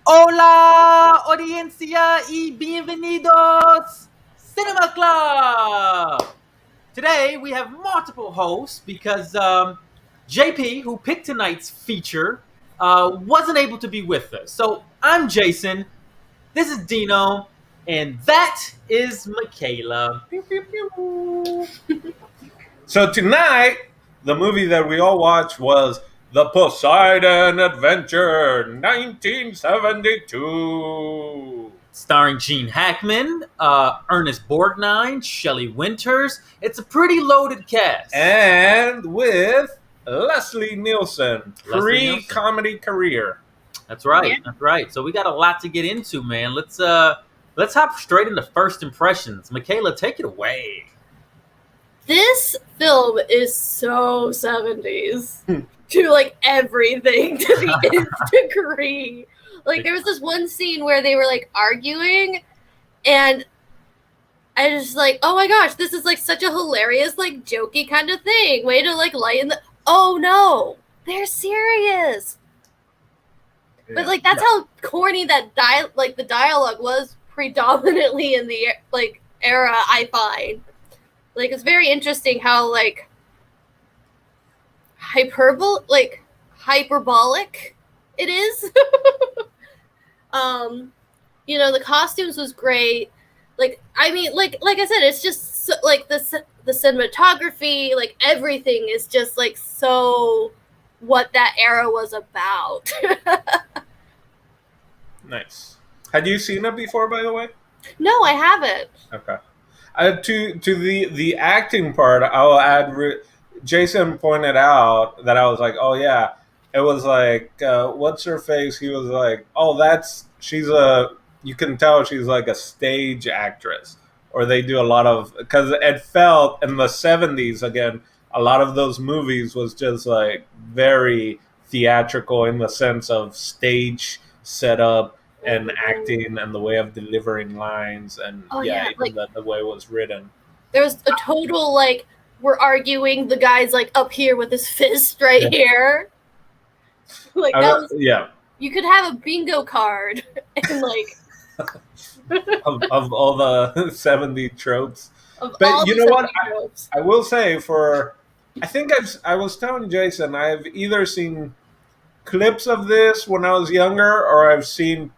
Hola, audiencia, y bienvenidos, Cinema Club! Today, we have multiple hosts because JP, who picked tonight's feature, wasn't able to be with us. So, I'm Jason, this is Dino, and that is Michaela. Pew, pew, pew. So tonight, the movie that we all watched was The Poseidon Adventure 1972. Starring Gene Hackman, Ernest Borgnine, Shelley Winters. It's a pretty loaded cast. And with Leslie Nielsen, Leslie Nielsen. pre-comedy career. That's right. Yeah. That's right. So we got a lot to get into, man. Let's hop straight into first impressions. Michaela, take it away. This film is so 70s to like everything to the nth degree. Like there was this one scene where they were like arguing and I was just like, oh my gosh, this is like such a hilarious, like jokey kind of thing. Way to like lighten the oh no, they're serious. But like that's how corny that the dialogue was predominantly in the like era, I find. Like it's very interesting how like hyperbolic it is. You know, the costumes was great. Like I mean, like I said, it's just so, like the cinematography, like everything is just like so what that era was about. Nice. Had you seen it before, by the way? No, I haven't. Okay. To the acting part, I'll add. Jason pointed out that I was like, oh yeah, it was like, what's her face? He was like, oh, she's a. You can tell she's like a stage actress, or they do a lot of because it felt in the 70s again. A lot of those movies was just like very theatrical in the sense of stage setup and acting and the way of delivering lines and even like, the way it was written. There was a total like we're arguing the guy's like up here with his fist right here. Like that was you could have a bingo card and like of all the 70 tropes. But you know what? I will say I think I was telling Jason I've either seen clips of this when I was younger or I've seen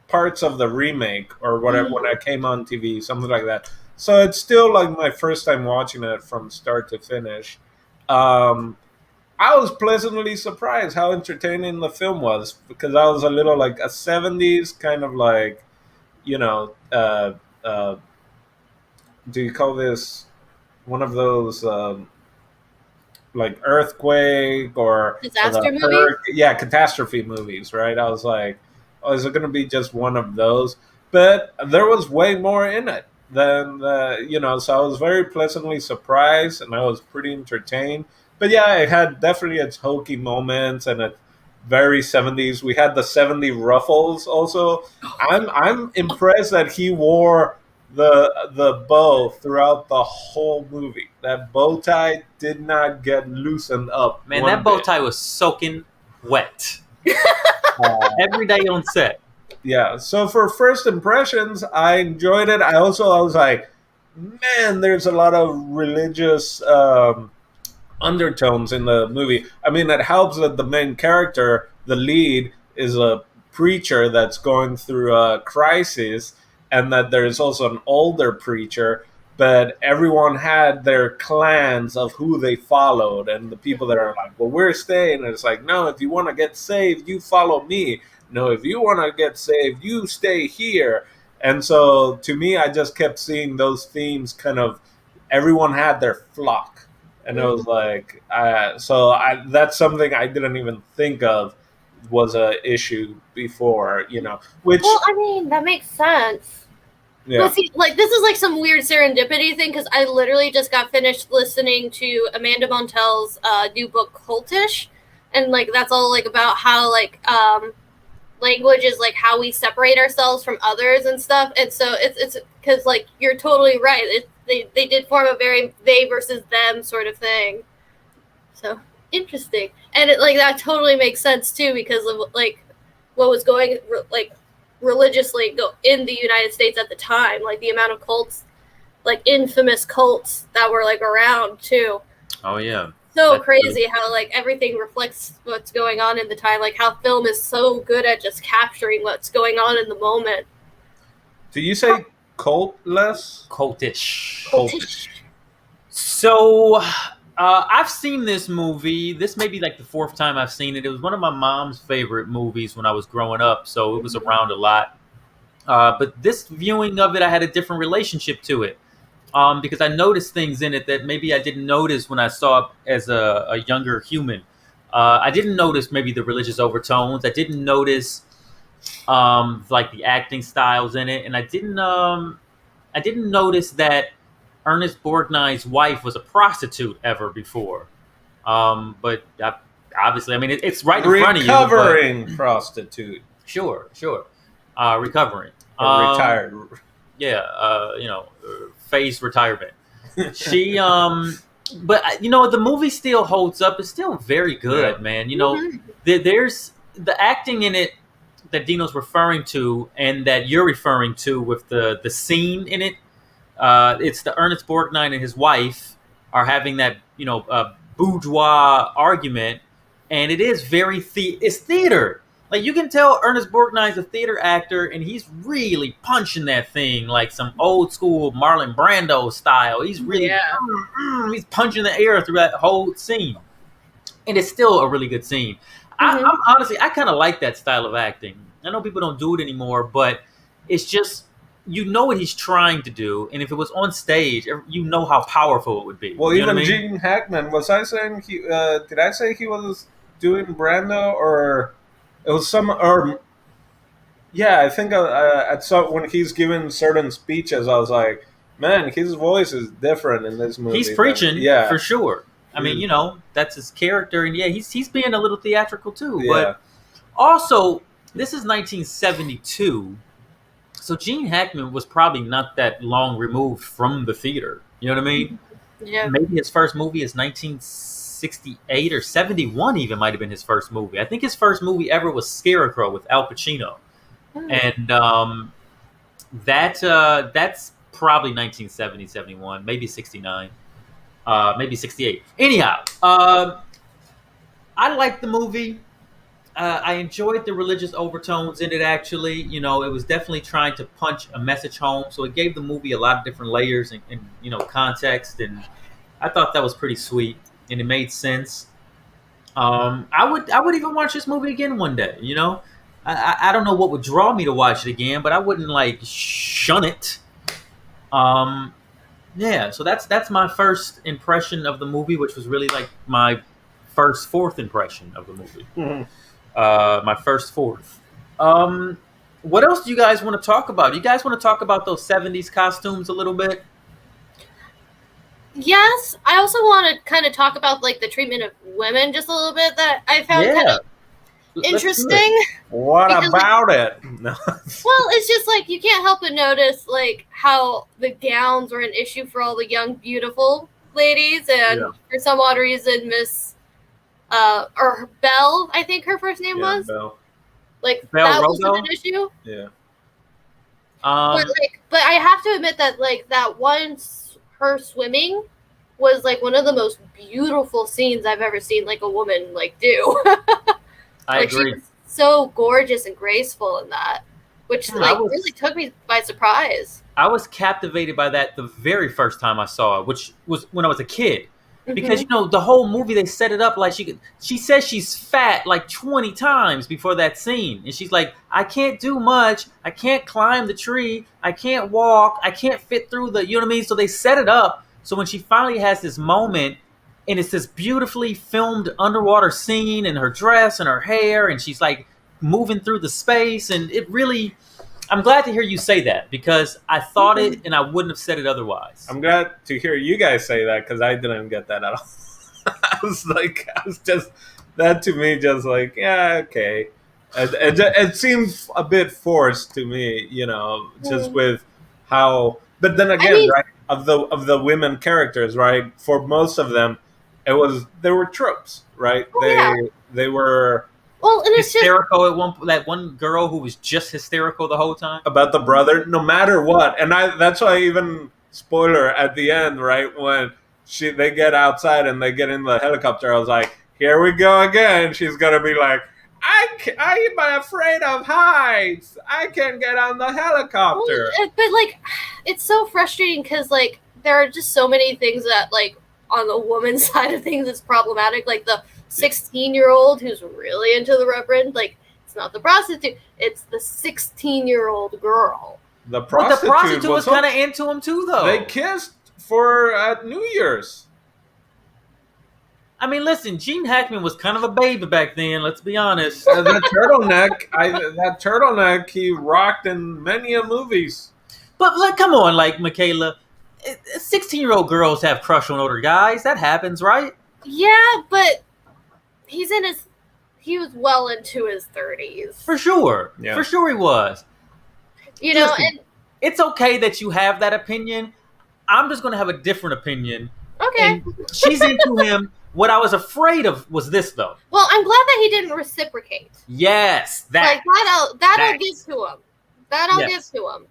parts of the remake or whatever when I came on TV, something like that. So it's still like my first time watching it from start to finish. I was pleasantly surprised how entertaining the film was because I was a little like a 70s kind of like, you know, do you call this one of those like earthquake or disaster movie? Yeah, catastrophe movies, right? I was like, oh, is it going to be just one of those? But there was way more in it than so I was very pleasantly surprised and I was pretty entertained. But yeah, it had definitely its hokey moments and it very 70s. We had the 70 ruffles also. I'm impressed that he wore the bow throughout the whole movie. That bow tie did not get loosened up. Man, that bow tie was soaking wet. Every day on set. Yeah, so for first impressions, I enjoyed it. I was like, man, there's a lot of religious undertones in the movie. I mean, it helps that the main character, the lead, is a preacher that's going through a crisis, and that there's also an older preacher, but everyone had their clans of who they followed, and the people that are like, well, we're staying, and it's like, no, if you want to get saved, you follow me. No, if you want to get saved, you stay here. And so to me, I just kept seeing those themes kind of, everyone had their flock. And it was like, that's something I didn't even think of was a issue before, which. Well, I mean, that makes sense. Yeah. But see, like, this is like some weird serendipity thing because I literally just got finished listening to Amanda Montell's new book, Cultish. And, like, that's all, like, about how, like, language is, like, how we separate ourselves from others and stuff. And so it's because, like, you're totally right. They did form a very they versus them sort of thing. So, interesting. And, that totally makes sense, too, because of, like, what was going like religiously in the United States at the time, like the amount of cults, like infamous cults that were like around too. Oh yeah. So That's crazy how like everything reflects what's going on in the time, like how film is so good at just capturing what's going on in the moment. Do you say cultless? Cultish. Cultish. So, I've seen this movie. This may be like the fourth time I've seen it. It was one of my mom's favorite movies when I was growing up, so it was around a lot. But this viewing of it, I had a different relationship to it because I noticed things in it that maybe I didn't notice when I saw it as a younger human. I didn't notice maybe the religious overtones. I didn't notice like the acting styles in it, and I didn't notice that Ernest Borgnine's wife was a prostitute ever before. But obviously, I mean, it's right in front of you. Recovering prostitute. Sure. Recovering. Or retired. Yeah, phased retirement. She, but the movie still holds up. It's still very good, Yeah. man. There's the acting in it that Dino's referring to, and that you're referring to with the scene in it. It's the Ernest Borgnine and his wife are having that bourgeois argument, and it is very it's theater. Like you can tell Ernest Borgnine's a theater actor, and he's really punching that thing like some old school Marlon Brando style. He's really he's punching the air through that whole scene, and it's still a really good scene. I'm honestly, I kind of like that style of acting. I know people don't do it anymore, but it's just what he's trying to do, and if it was on stage, you know how powerful it would be. Well, you know even what I mean? Gene Hackman, was I saying did I say he was doing Brando, or it was some, or yeah, I think at some, when he's giving certain speeches, I was like, man, his voice is different in this movie. He's preaching, yeah, for sure. I mean, that's his character, and yeah, he's being a little theatrical too. Yeah. But also, this is 1972. So Gene Hackman was probably not that long removed from the theater. You know what I mean? Yeah. Maybe his first movie is 1968 or 71 even might have been his first movie. I think his first movie ever was Scarecrow with Al Pacino. And that's probably 1970, 71, maybe 69, maybe 68. Anyhow, I liked the movie. I enjoyed the religious overtones in it, actually. It was definitely trying to punch a message home. So it gave the movie a lot of different layers and context. And I thought that was pretty sweet. And it made sense. I would even watch this movie again one day, I don't know what would draw me to watch it again, but I wouldn't like shun it. Yeah, so that's my first impression of the movie, which was really like my fourth impression of the movie. Mm-hmm. My fourth. What else do you guys want to talk about? You guys want to talk about those 70s costumes a little bit? Yes, I also want to kind of talk about like the treatment of women just a little bit that I found kind of interesting. What because, about it? No. Well, it's just like you can't help but notice like how the gowns were an issue for all the young, beautiful ladies, and for some odd reason, Miss or Belle, I think her first name was. Belle. Like Belle that Rogo? wasn't an issue. Yeah. But I have to admit that like that her swimming was like one of the most beautiful scenes I've ever seen like a woman like do. I agree. She was so gorgeous and graceful in that, which really took me by surprise. I was captivated by that the very first time I saw it, which was when I was a kid. Because the whole movie they set it up like she says she's fat like 20 times before that scene, and she's like, I can't do much, I can't climb the tree, I can't walk, I can't fit through the, you know what I mean? So they set it up so when she finally has this moment, and it's this beautifully filmed underwater scene, and her dress and her hair, and she's like moving through the space, and it really, I'm glad to hear you say that, because I thought it and I wouldn't have said it otherwise. I'm glad to hear you guys say that, because I didn't get that at all. I was just, that to me just like, yeah, okay. It seemed a bit forced to me, just with how, but then again, right, of the women characters, right, for most of them, they were tropes, right? They were, Well, and it's just hysterical at that one girl who was just hysterical the whole time. about the brother, no matter what. And that's why even spoiler at the end, right when they get outside and they get in the helicopter, I was like, here we go again. She's gonna be like, I'm afraid of heights. I can't get on the helicopter. well, but like, it's so frustrating because like there are just so many things that like on the woman's side of things it's problematic. Like the 16-year-old who's really into the Reverend, like it's not the prostitute, it's the 16-year-old girl. The But the prostitute was was kind of into him too, though. They kissed for New Year's. I mean, listen, Gene Hackman was kind of a baby back then. Let's be honest. That turtleneck he rocked in many a movies. But like, come on, like Michaela, 16-year-old girls have crush on older guys. That happens, right? Yeah, but he was well into his 30s. For sure. Yeah. For sure he was. You know, Listen, and it's okay that you have that opinion. I'm just going to have a different opinion. okay. And she's into him. What I was afraid of was this, though. Well, I'm glad that he didn't reciprocate. Yes, that. Like that'll give to him. That'll Yes. give to him.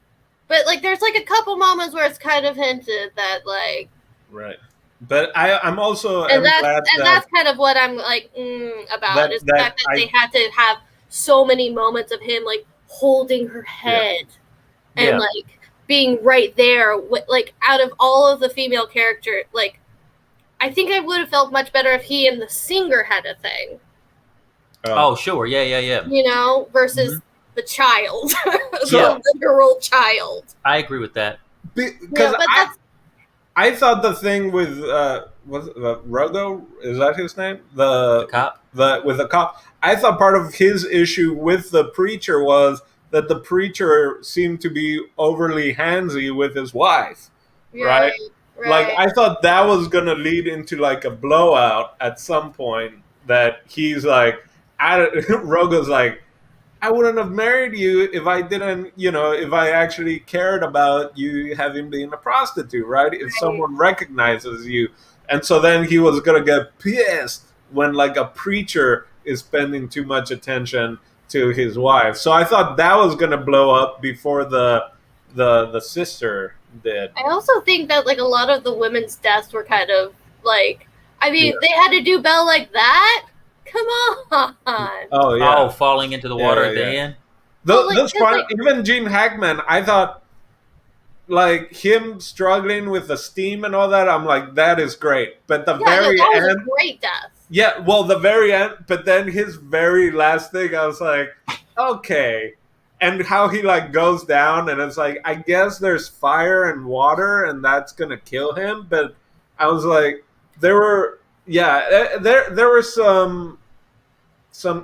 But like, there's like a couple moments where it's kind of hinted that like, Right. But I'm also and glad that's kind of what I'm like about is the fact that they had to have so many moments of him like holding her head and Yeah. like being right there. Like out of all of the female character, like I think I would have felt much better if he and the singer had a thing. Oh, sure. Yeah. You know, versus the child, Yeah. the literal child. I agree with that. because But that's I thought the thing with was it, Rogo, is that his name? The cop? With the cop. I thought part of his issue with the preacher was that the preacher seemed to be overly handsy with his wife. Right. Like I thought that was gonna lead into like a blowout at some point. That he's like, Rogo's like, I wouldn't have married you if I didn't, if I actually cared about you having been a prostitute, right? If someone recognizes you. And so then he was going to get pissed when like a preacher is spending too much attention to his wife. So I thought that was going to blow up before the sister did. I also think that like a lot of the women's deaths were kind of like, I mean, they had to do Belle like that. Come on. Oh yeah. Oh, falling into the water at the yeah. end. This part, even Gene Hackman, I thought, like him struggling with the steam and all that. I'm like, that is great. But the very that was end, a great death. yeah. Well, the very end, but then his very last thing, I was like, okay. And how he like goes down, and it's like, I guess there's fire and water, and that's gonna kill him. But I was like, there were some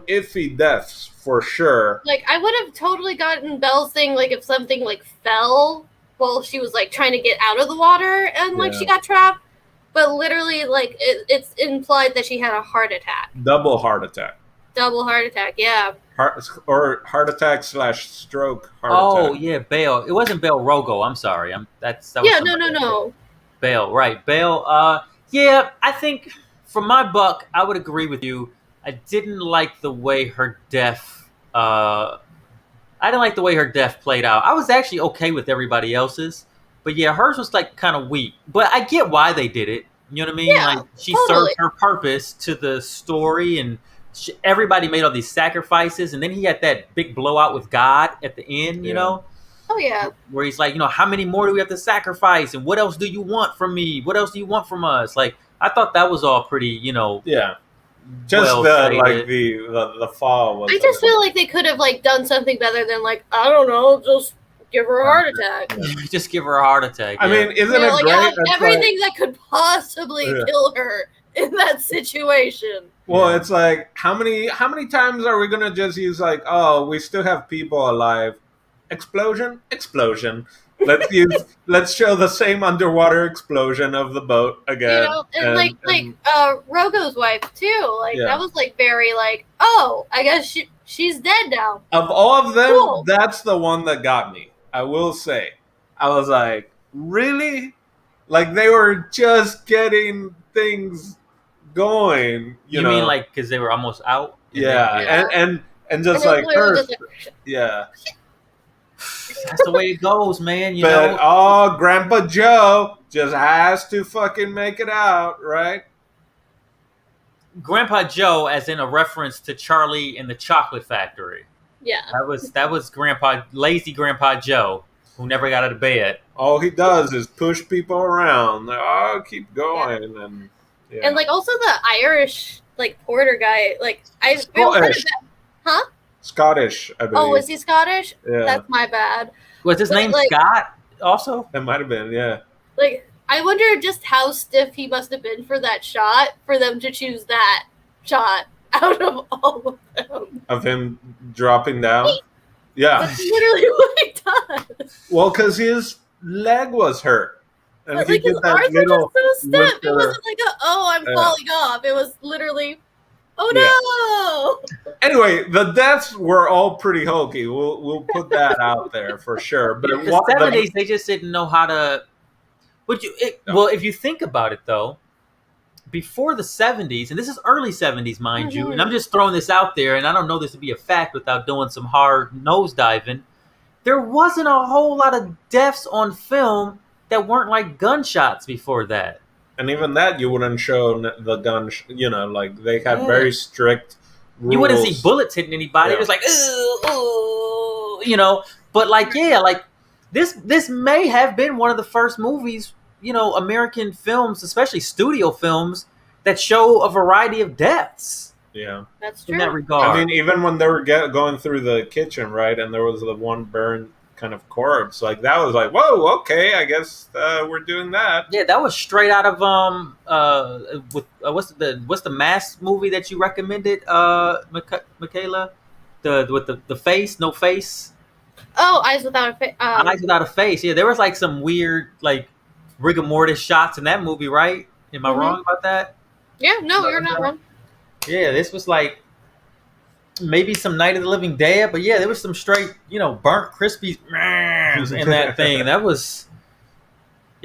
iffy deaths for sure. Like I would have totally gotten Belle's thing like if something like fell while she was like trying to get out of the water and like she got trapped. But literally like it's implied that she had a heart attack. Double heart attack. Yeah. Heart attack / stroke heart Oh, attack. yeah, Bale. It wasn't Bale Rogo. I'm sorry. That was No. Bale, right. Bale, yeah, I think for my buck, I would agree with you. I didn't like the way her death played out. I was actually okay with everybody else's, but yeah, hers was like kind of weak. But I get why they did it. You know what I mean? Yeah, like she totally. served her purpose to the story, and everybody made all these sacrifices, and then he had that big blowout with God at the end. You know? Oh yeah. Where he's like, how many more do we have to sacrifice, and what else do you want from me? What else do you want from us? Like, I thought that was all pretty, Yeah. Just well the fall was. I just feel like they could have like done something better than like, I don't know, just give her a heart attack. just give her a heart attack. I mean, isn't it like, great? everything that could possibly kill her in that situation. Well, it's like how many times are we gonna just use like, oh, we still have people alive? Explosion. Let's show the same underwater explosion of the boat again. And Rogo's wife too. Like that was like very like, oh, I guess she's dead now. Of all of them, Cool. that's the one that got me. I will say, I was like, really? Like they were just getting things going. You know? mean like because they were almost out? Yeah, and just And it like was literally her, just like, yeah. That's the way it goes, man. You But know, Grandpa Joe just has to fucking make it out, right? Grandpa Joe, as in a reference to Charlie and the Chocolate Factory. yeah. That was lazy Grandpa Joe, who never got out of bed. All he does is push people around. Oh, keep going, and yeah. And like also the Irish like porter guy, like I feel kind of Scottish. bad. Huh? Scottish, I believe. Oh, was he Scottish? Yeah. That's my bad. Was his But, name like- Scott? Also, It might have been, yeah. Like I wonder just how stiff he must have been for that shot for them to choose that shot out of all of them. Of him dropping down. Yeah. That's literally what he does. Well, because his leg was hurt. And But he like did his that arms were little just so stiff. It lifter. wasn't like I'm Yeah. falling off. It was literally, oh no. Anyway, the deaths were all pretty hokey. We'll put that out there for sure. But in the 70s, they just didn't know how to. Well, if you think about it, though, before the 70s, and this is early 70s, mind you, and I'm just throwing this out there, and I don't know this to be a fact without doing some hard nosediving, there wasn't a whole lot of deaths on film that weren't like gunshots before that. And even that, you wouldn't show the gun. Like they had very strict rules. You wouldn't see bullets hitting anybody. Yeah. It was like, ooh, But like, like this may have been one of the first movies, American films, especially studio films, that show a variety of deaths. Yeah, That's true. In that regard. I mean, even when they were going through the kitchen, right, and there was the one burned kind of corpse, like that was like, whoa, okay, I guess we're doing that. Yeah, that was straight out of what's the mask movie that you recommended, Michaela? With the face, no face. Oh, Eyes Without a Face. Eyes Without a Face. Yeah, there was like some weird like rigor mortis shots in that movie, right? Am I wrong about that? Yeah, no, you're not wrong. Yeah, this was like maybe some Night of the Living Dead, but yeah, there was some straight, burnt crispy in that thing. That was,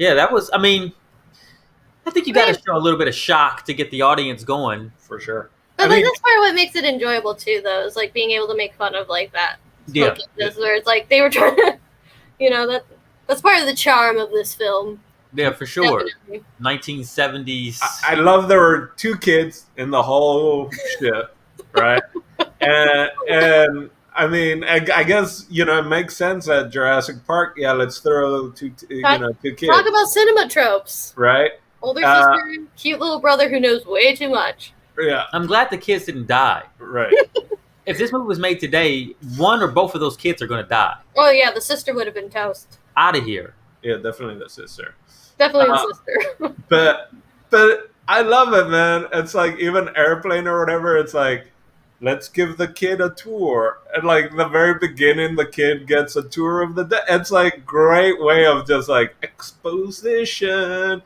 I mean, I think you got to show a little bit of shock to get the audience going. For sure. But like that's part of what makes it enjoyable too, though, is like being able to make fun of like that. Yeah. Where it's like they were trying to, that's part of the charm of this film. Yeah, for sure. Definitely. 1970s. I love there were two kids in the whole shit, right? and I mean, I guess it makes sense at Jurassic Park. Yeah, let's throw two kids. Talk about cinema tropes, right? Older sister, cute little brother who knows way too much. Yeah, I'm glad the kids didn't die. right. If this movie was made today, one or both of those kids are going to die. Oh yeah, the sister would have been toast. Out of here. Yeah, definitely the sister. Definitely the sister. But I love it, man. It's like even Airplane or whatever. It's like, let's give the kid a tour. And like the very beginning, the kid gets a tour of the. It's like great way of just like exposition.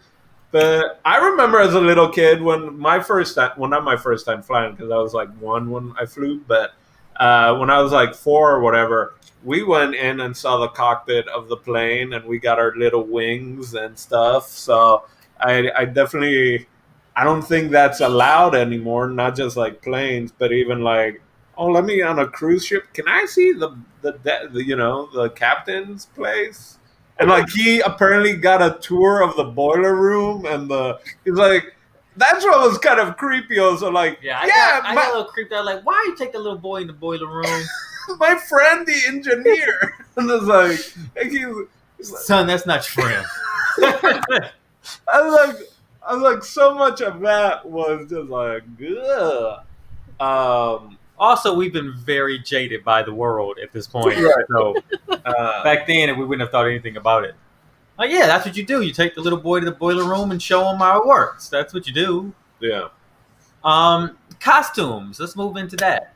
But I remember as a little kid when my first time, well, not my first time flying because I was like 1 when I flew, but when I was like 4 or whatever, we went in and saw the cockpit of the plane and we got our little wings and stuff. So I definitely, I don't think that's allowed anymore. Not just like planes, but even like, oh, let me on a cruise ship. Can I see the captain's place? And like he apparently got a tour of the boiler room and he's like, that's what was kind of creepy. Also, like, I got a little creeped out. Like, why you take the little boy in the boiler room? My friend, the engineer, and it's like he's like, son, that's not your friend. I was like, so much of that was just like, ugh. Also, we've been very jaded by the world at this point. Right. So back then, we wouldn't have thought anything about it. Like, yeah, that's what you do. You take the little boy to the boiler room and show him how it works. That's what you do. Yeah. Costumes. Let's move into that.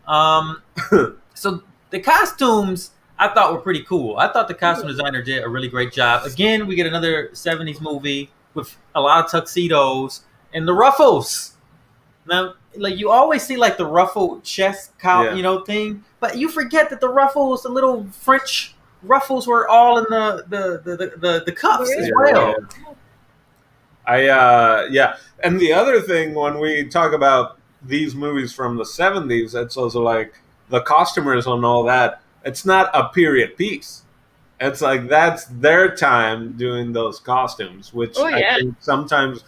So the costumes I thought were pretty cool. I thought the costume designer did a really great job. Again, we get another 70s movie with a lot of tuxedos and the ruffles. Now, like you always see like the ruffled chest thing, but you forget that the ruffles, the little French ruffles, were all in the cuffs as well. And the other thing when we talk about these movies from the 70s, it's also like the costumers and all that. It's not a period piece. It's like that's their time doing those costumes, which Oh, I yeah. think sometimes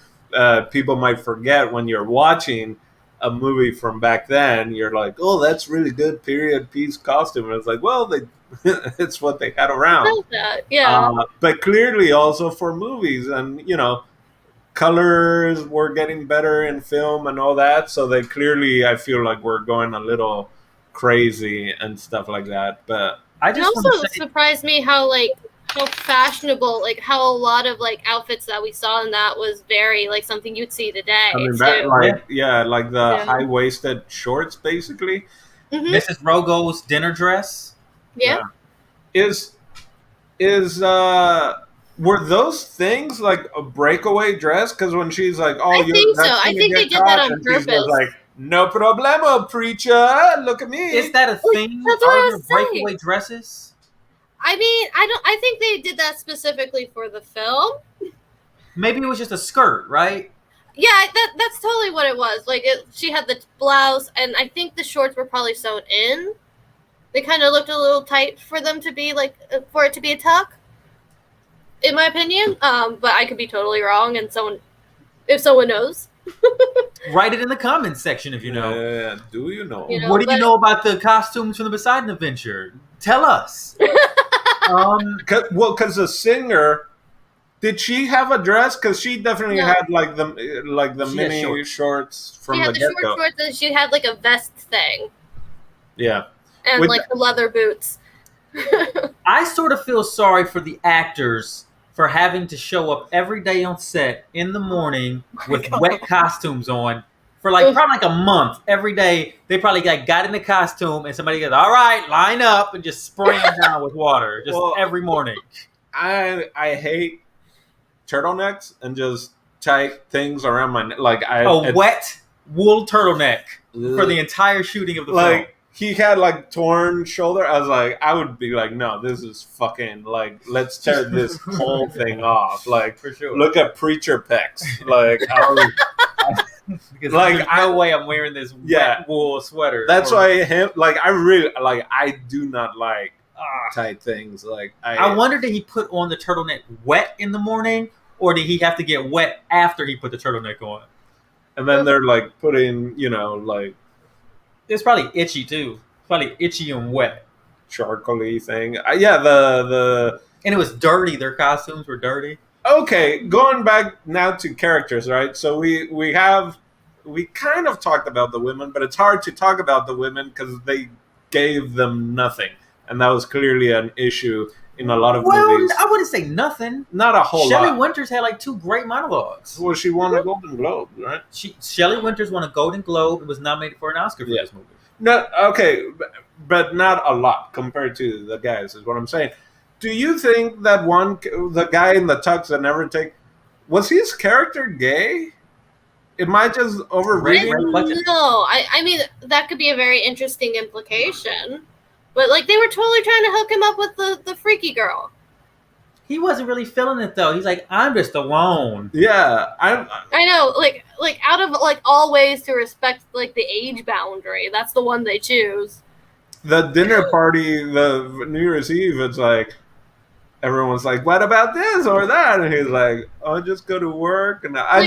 people might forget when you're watching a movie from back then. You're like, oh, that's really good period piece costume. And it's like, well, they it's what they had around. Yeah. But clearly also for movies, and colors were getting better in film and all that, so they clearly, I feel like we're going a little crazy and stuff like that. But I It just want also to say, surprised me how fashionable, like how a lot of like outfits that we saw in that was very like something you'd see today coming too. back, like like the Yeah. high-waisted shorts, basically. Mhm. Mrs. Rogo's dinner dress. Yeah. Is were those things like a breakaway dress? Because when she's like, "Oh, I think so. that's I gonna think they get did that caught," on and she's just purpose. like, "No problemo, preacher. Look at me." Is that a thing? that's what I Are there was saying. breakaway dresses? I mean, I think they did that specifically for the film. Maybe it was just a skirt, right? Yeah, that's totally what it was. Like she had the blouse, and I think the shorts were probably sewn in. They kind of looked a little tight for them to be like for it to be a tuck, in my opinion. But I could be totally wrong, and if someone knows, Write it in the comments section if you know. Yeah, do you know? You know, What do you but- know about the costumes from the Poseidon Adventure? Tell us. Because the singer, did she have a dress? Because she definitely No. had like the She had mini shorts from she had the the get go. short shorts, and she had like a vest thing, Yeah, and With- like her leather boots. I sort of feel sorry for the actors for having to show up every day on set in the morning with wet costumes on for like probably like a month. Every day they probably got in the costume and somebody goes, "All right, line up," and just spray them down with water just Well, every morning. I hate turtlenecks and just tight things around my neck. Like Wet wool turtleneck for the entire shooting of the film. like he had like torn shoulder. I was like, I would be like, no, this is fucking like, let's tear this whole thing off. Like, For sure. look at preacher pecs. Like, Because like, there's no way I'm wearing this wet wool sweater. that's Or- why I really like. I do not like tight things. Like, I wonder, did he put on the turtleneck wet in the morning, or did he have to get wet after he put the turtleneck on? And then they're like putting, like It's probably itchy too. Probably itchy and wet. charcoaly thing. Yeah, the And it was dirty. Their costumes were dirty. okay, going back now to characters, right? So we kind of talked about the women, but it's hard to talk about the women because they gave them nothing, and that was clearly an issue in a lot of movies. I wouldn't say nothing. Not a whole Shelley lot. Winters had like 2 great monologues. Well, she won a Golden Globe, right? Shelley Winters won a Golden Globe and was nominated for an Oscar for this movie. No, okay, but not a lot compared to the guys, is what I'm saying. Do you think that the guy in the tux that never was his character gay? Am I just overreading? No, I mean that could be a very interesting implication, but like they were totally trying to hook him up with the freaky girl. He wasn't really feeling it though. He's like, I'm just alone. Yeah, I know, like out of like all ways to respect like the age boundary, that's the one they choose. The dinner party, the New Year's Eve, it's like everyone's like, "What about this or that?" And he's like, "Oh, just go to work." And I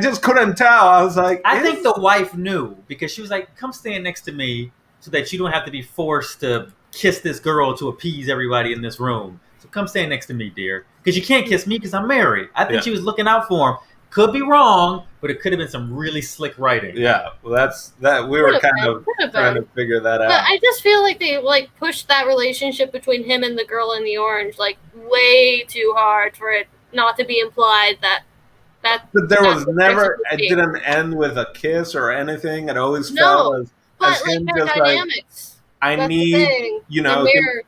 just couldn't tell. I was like, I think the wife knew because she was like, come stand next to me so that you don't have to be forced to kiss this girl to appease everybody in this room. So come stand next to me, dear. Because you can't kiss me because I'm married. I think she was looking out for him. Could be wrong, but it could have been some really slick writing. Yeah, well, that's that. We were kind of trying to figure that out. But I just feel like they like pushed that relationship between him and the girl in the orange like way too hard for it not to be implied that. But there was never. It didn't end with a kiss or anything. It always felt as but like him their just dynamics. I That's the need, thing.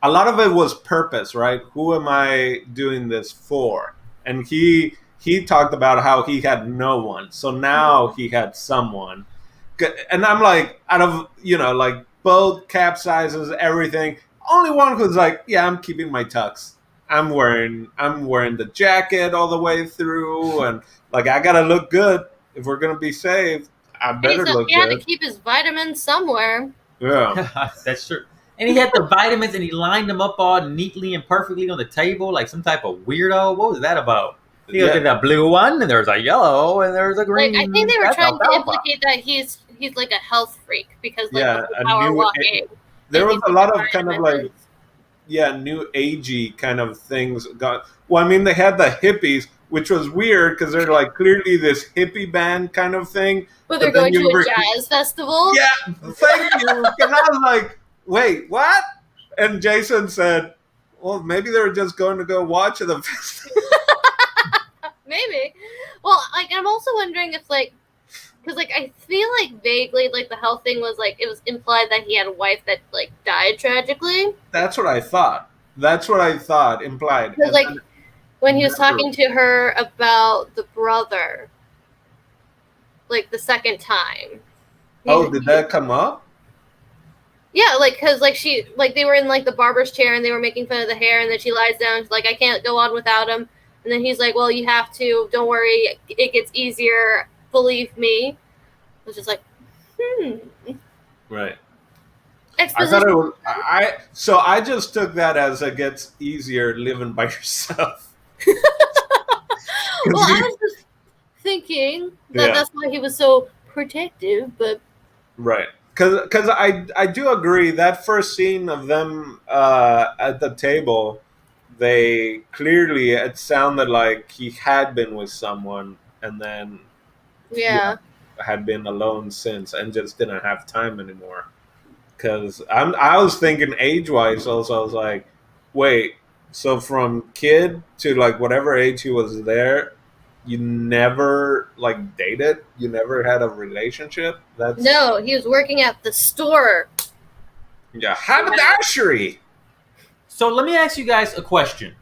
a lot of it was purpose, right? Who am I doing this for? And he talked about how he had no one, so now he had someone. And I'm like, out of like both capsizes, everything, only one who's like, yeah, I'm keeping my tux. I'm wearing the jacket all the way through, and like I gotta look good if we're gonna be saved. I better look He had to good. keep his vitamins somewhere. Yeah. That's true. And he had the vitamins, and he lined them up all neatly and perfectly on the table, like some type of weirdo. What was that about? He goes, Yeah. there's a blue one, and there's a yellow, and there's a green. Like, I think they were That's trying to alfalfa. implicate that he's like a health freak because like Yeah, of the a power new- walking. There and was he a lot took of kind of vitamins. like new agey kind of things well, I mean, they had the hippies, which was weird because they're like clearly this hippie band kind of thing. But they're then going to you a were- jazz festival. Yeah, thank you. Because I was like, wait, what? And Jason said, well, maybe they were just going to go watch the festival. Maybe. Well, like I'm also wondering if like, because like I feel like vaguely like the health thing was like it was implied that he had a wife that like died tragically. That's what I thought. Implied. Because And like then- when he was Never. talking to her about the brother, like the second time. oh, did that come up? Yeah, like because like she like they were in like the barber's chair and they were making fun of the hair, and then she lies down. She's like, I can't go on without him. And then he's like, well, you have to. Don't worry, it gets easier. Believe me. I was just like, Right. I exposition. thought it was. So I just took that as it gets easier living by yourself. Well, I was just thinking that Yeah. that's why he was so protective, but Right. Because I do agree that first scene of them at the table, they clearly, it sounded like he had been with someone and then yeah. had been alone since and just didn't have time anymore. Because I was thinking age wise also, I was like, wait, so from kid to like whatever age he was there, you never like dated? You never had a relationship? That's No, he was working at the store. yeah, haberdashery. So let me ask you guys a question.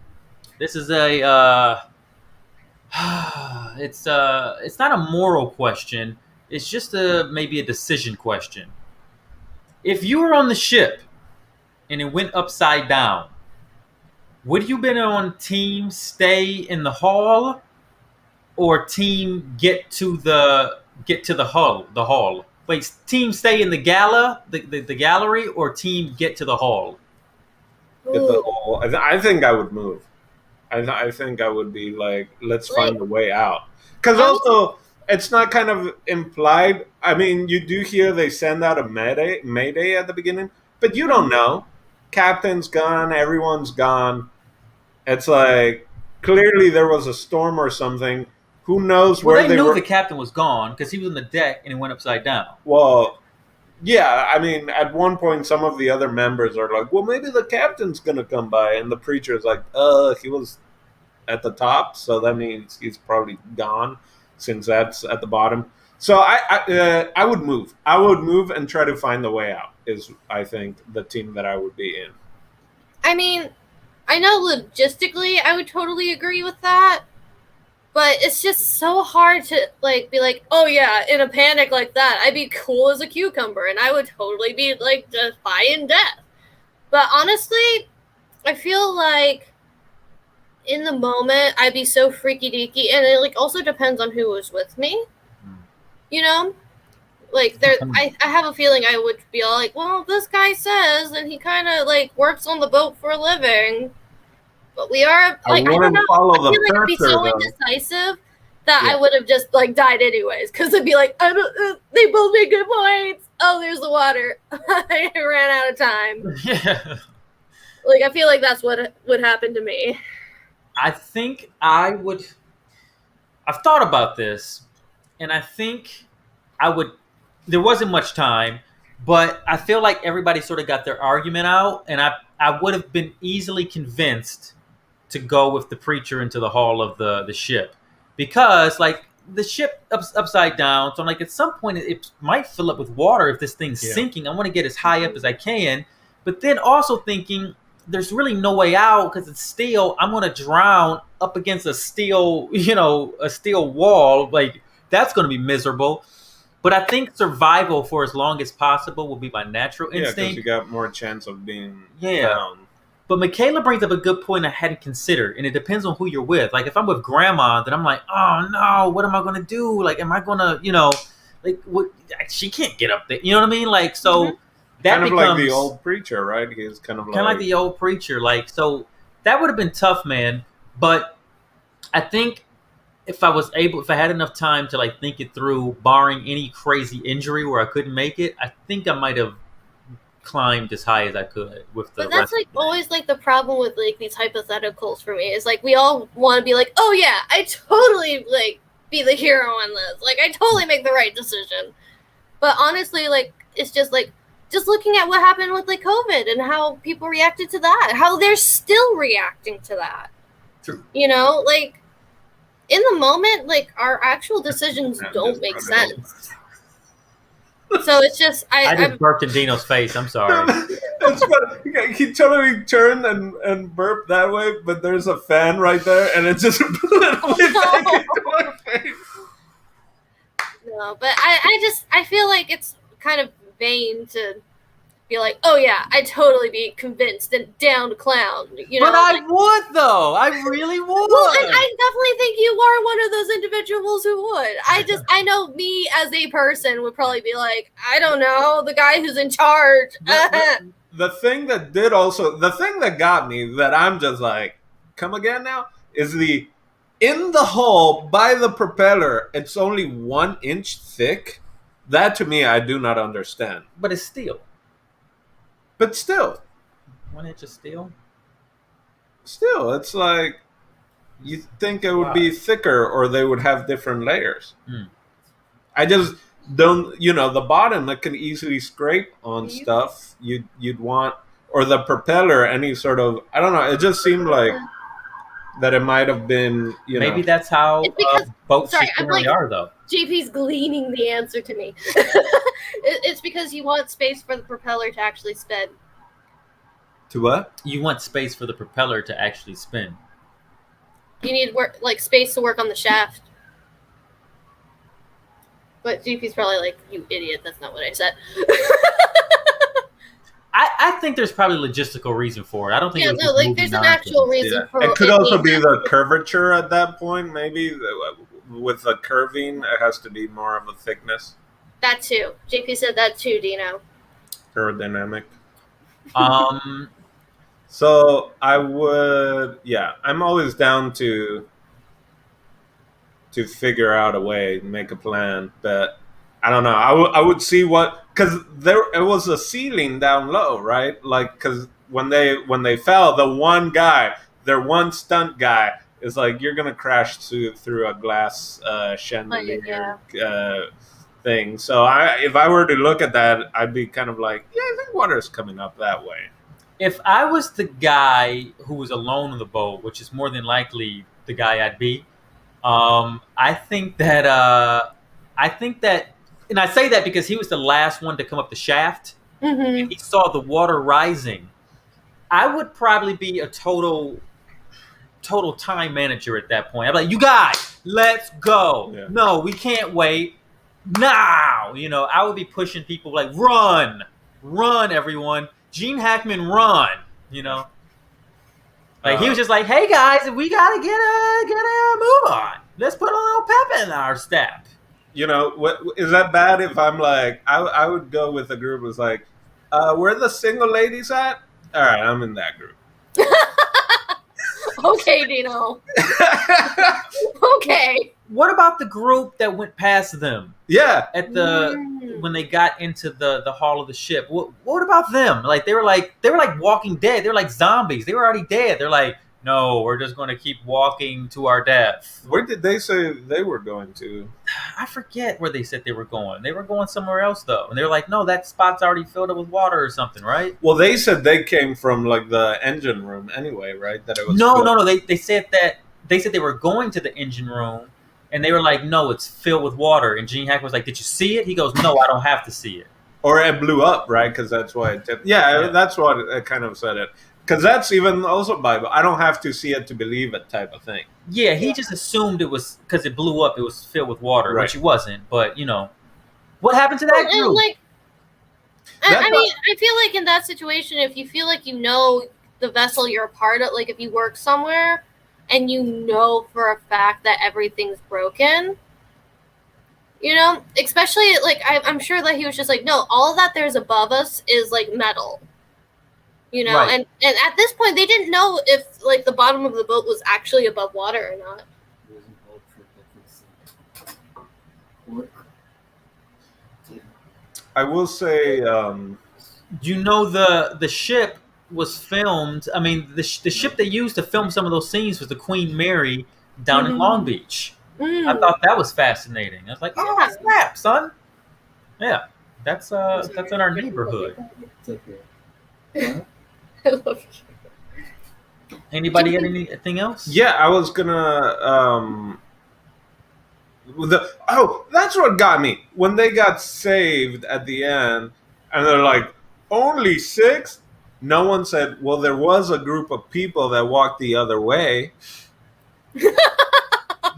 This is a it's not a moral question. It's just maybe a decision question. If you were on the ship and it went upside down, would you been on team stay in the hall or team get to the hall? Wait, team stay in the gala, the gallery, or team get to the hall? Get the Ooh. whole, I think I would move. I think I would be like, let's find a way out. Because also, it's not kind of implied. I mean, you do hear they send out a mayday at the beginning, but you don't know. Captain's gone, everyone's gone. It's like, clearly there was a storm or something. Who knows Well, where they they knew were? the captain was gone because he was on the deck and it went upside down. Well, yeah, I mean, at one point, some of the other members are like, well, maybe the captain's going to come by. And the preacher's like, he was at the top, so that means he's probably gone since that's at the bottom. So I would move. I would move and try to find the way out, is, I think, the team that I would be in. I mean, I know logistically I would totally agree with that, but it's just so hard to like be like, oh yeah, in a panic like that, I'd be cool as a cucumber and I would totally be like defying death. But honestly, I feel like in the moment I'd be so freaky deaky, and it like also depends on who was with me. You know? Like there I have a feeling I would be all like, well, this guy says, and he kinda like works on the boat for a living. But we are like, I don't wouldn't know. follow I the feel like I'd be purser, so though. indecisive that Yeah. I would have just like died anyways. Because it'd be like, I don't. They both make good points. Oh, there's the water. I ran out of time. Yeah. Like I feel like that's what would happen to me. I think I would. I've thought about this, and I think I would. There wasn't much time, but I feel like everybody sort of got their argument out, and I would have been easily convinced to go with the preacher into the hall of the ship, because like the ship upside down, so I'm like at some point it might fill up with water if this thing's sinking. I want to get as high up as I can, but then also thinking there's really no way out because it's steel. I'm gonna drown up against a steel wall. Like that's gonna be miserable. But I think survival for as long as possible will be my natural Yeah, because instinct. you got more chance of being Yeah. down. But Michaela brings up a good point I hadn't considered, and it depends on who you're with. Like if I'm with grandma, then I'm like, oh no, what am I gonna do? Like, am I gonna, like what? She can't get up there. You know what I mean? Like so that kind of becomes like the old preacher, right? He's kind of like the old preacher. Like so that would have been tough, man. But I think if I had enough time to like think it through, barring any crazy injury where I couldn't make it, I think I might have climbed as high as I could with the But that's rest like of the always like the problem with like these hypotheticals for me is like we all want to be like, oh yeah, I totally like be the hero on this, like I totally make the right decision. But honestly, like it's just like just looking at what happened with like COVID and how people reacted to that, how they're still reacting to that. True. You know, like in the moment, like our actual decisions don't make sense. So it's just I just burped in Dino's face. I'm sorry. It's funny. He totally turned and burped that way, but there's a fan right there, and it just literally back into my face. No, but I feel like it's kind of vain to be like, oh yeah, I totally be convinced and down to clown. You know, but I would though. I really would. Well, and I definitely think you are one of those individuals who would. I know me as a person would probably be like, I don't know, the guy who's in charge. The thing that got me, that I'm just like, come again now, is in the hull by the propeller, it's only 1 inch thick. That to me, I do not understand. But it's steel. But still. 1 inch of steel? Still, it's like, you think it would be thicker or they would have different layers. I just don't, the bottom, it can easily scrape on stuff you'd want, or the propeller, any sort of, I don't know, it just seemed like that it might have been, Maybe that's how boats really are, though. JP's gleaning the answer to me. It's because you want space for the propeller to actually spin. To what? You want space for the propeller to actually spin. You need space to work on the shaft. But JP's probably like, you idiot, that's not what I said. I think there's probably a logistical reason for it. I don't think there's an actual reason for it. It could also be the curvature at that point, maybe. With the curving, it has to be more of a thickness. That too. JP said that too, Dino. Aerodynamic. So I would, I'm always down to figure out a way, make a plan, but I don't know. I would see because it was a ceiling down low, right? Like, because when they fell, their one stunt guy is like, you're gonna crash through a glass chandelier thing. So if I were to look at that, I'd be kind of like, I think water's coming up that way. If I was the guy who was alone on the boat, which is more than likely the guy I'd be, I think that, and I say that because he was the last one to come up the shaft, and he saw the water rising. I would probably be a total time manager at that point. I'm like, you guys, let's go. Yeah. No, we can't wait. Now, I would be pushing people like, run, everyone. Gene Hackman, run. Like he was just like, hey guys, we gotta get a move on. Let's put a little pep in our step. Is that bad if I'm like, I would go with a group was like, where the single ladies at? All right, I'm in that group. Okay, Dino. Okay. What about the group that went past them? Yeah. At when they got into the hall of the ship. What about them? Like they were like Walking Dead. They were like zombies. They were already dead. They're like, no, we're just going to keep walking to our death. Where did they say they were going to? I forget where they said they were going. They were going somewhere else, though. And they were like, no, that spot's already filled up with water or something, right? Well, they said they came from, like, the engine room anyway, right? That it was No. They said they were going to the engine room, and they were like, no, it's filled with water. And Gene Hackman was like, did you see it? He goes, no, I don't have to see it. Or it blew up, right? Because that's why it tipped. Yeah, that's what it kind of said it. Because that's even also Bible. I don't have to see it to believe it type of thing. Yeah, he just assumed it was because it blew up. It was filled with water, right. Which it wasn't. But, what happened to that group? I feel like in that situation, if you feel like you know the vessel you're a part of, like if you work somewhere and you know for a fact that everything's broken, You know, especially like I'm sure that he was just like, no, all of that there's above us is like metal. You know, Right. and at this point they didn't know if like the bottom of the boat was actually above water or not. I will say, You know, the ship was filmed. I mean, the ship they used to film some of those scenes was the Queen Mary down in Long Beach. I Mm. thought that was fascinating. I was like, oh Yeah. snap, son. Yeah, that's in our neighborhood. I love you. Anybody got anything else? yeah, I was gonna. That's what got me when they got saved at the end, and they're like, only 6. No one said, well, there was a group of people that walked the other way.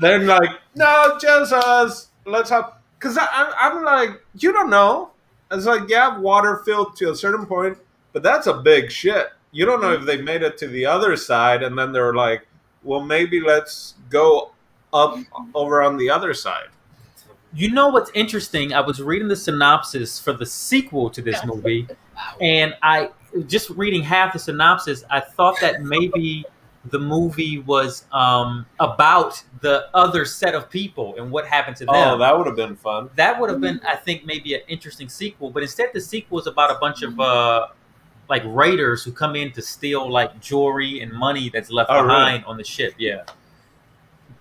They're like, no, just us. Let's have. Because I'm like, you don't know. It's like, yeah, water filled to a certain point, but that's a big shit. You don't know if they made it to the other side, and then they're like, well, maybe let's go up over on the other side. You know what's interesting? I was reading the synopsis for the sequel to this movie, and I just reading half the synopsis. I thought that maybe the movie was about the other set of people and what happened to them. Oh, that would have been fun. That would have been, I think, maybe an interesting sequel. But instead, the sequel is about a bunch of like raiders who come in to steal like jewelry and money that's left behind on the ship. Yeah.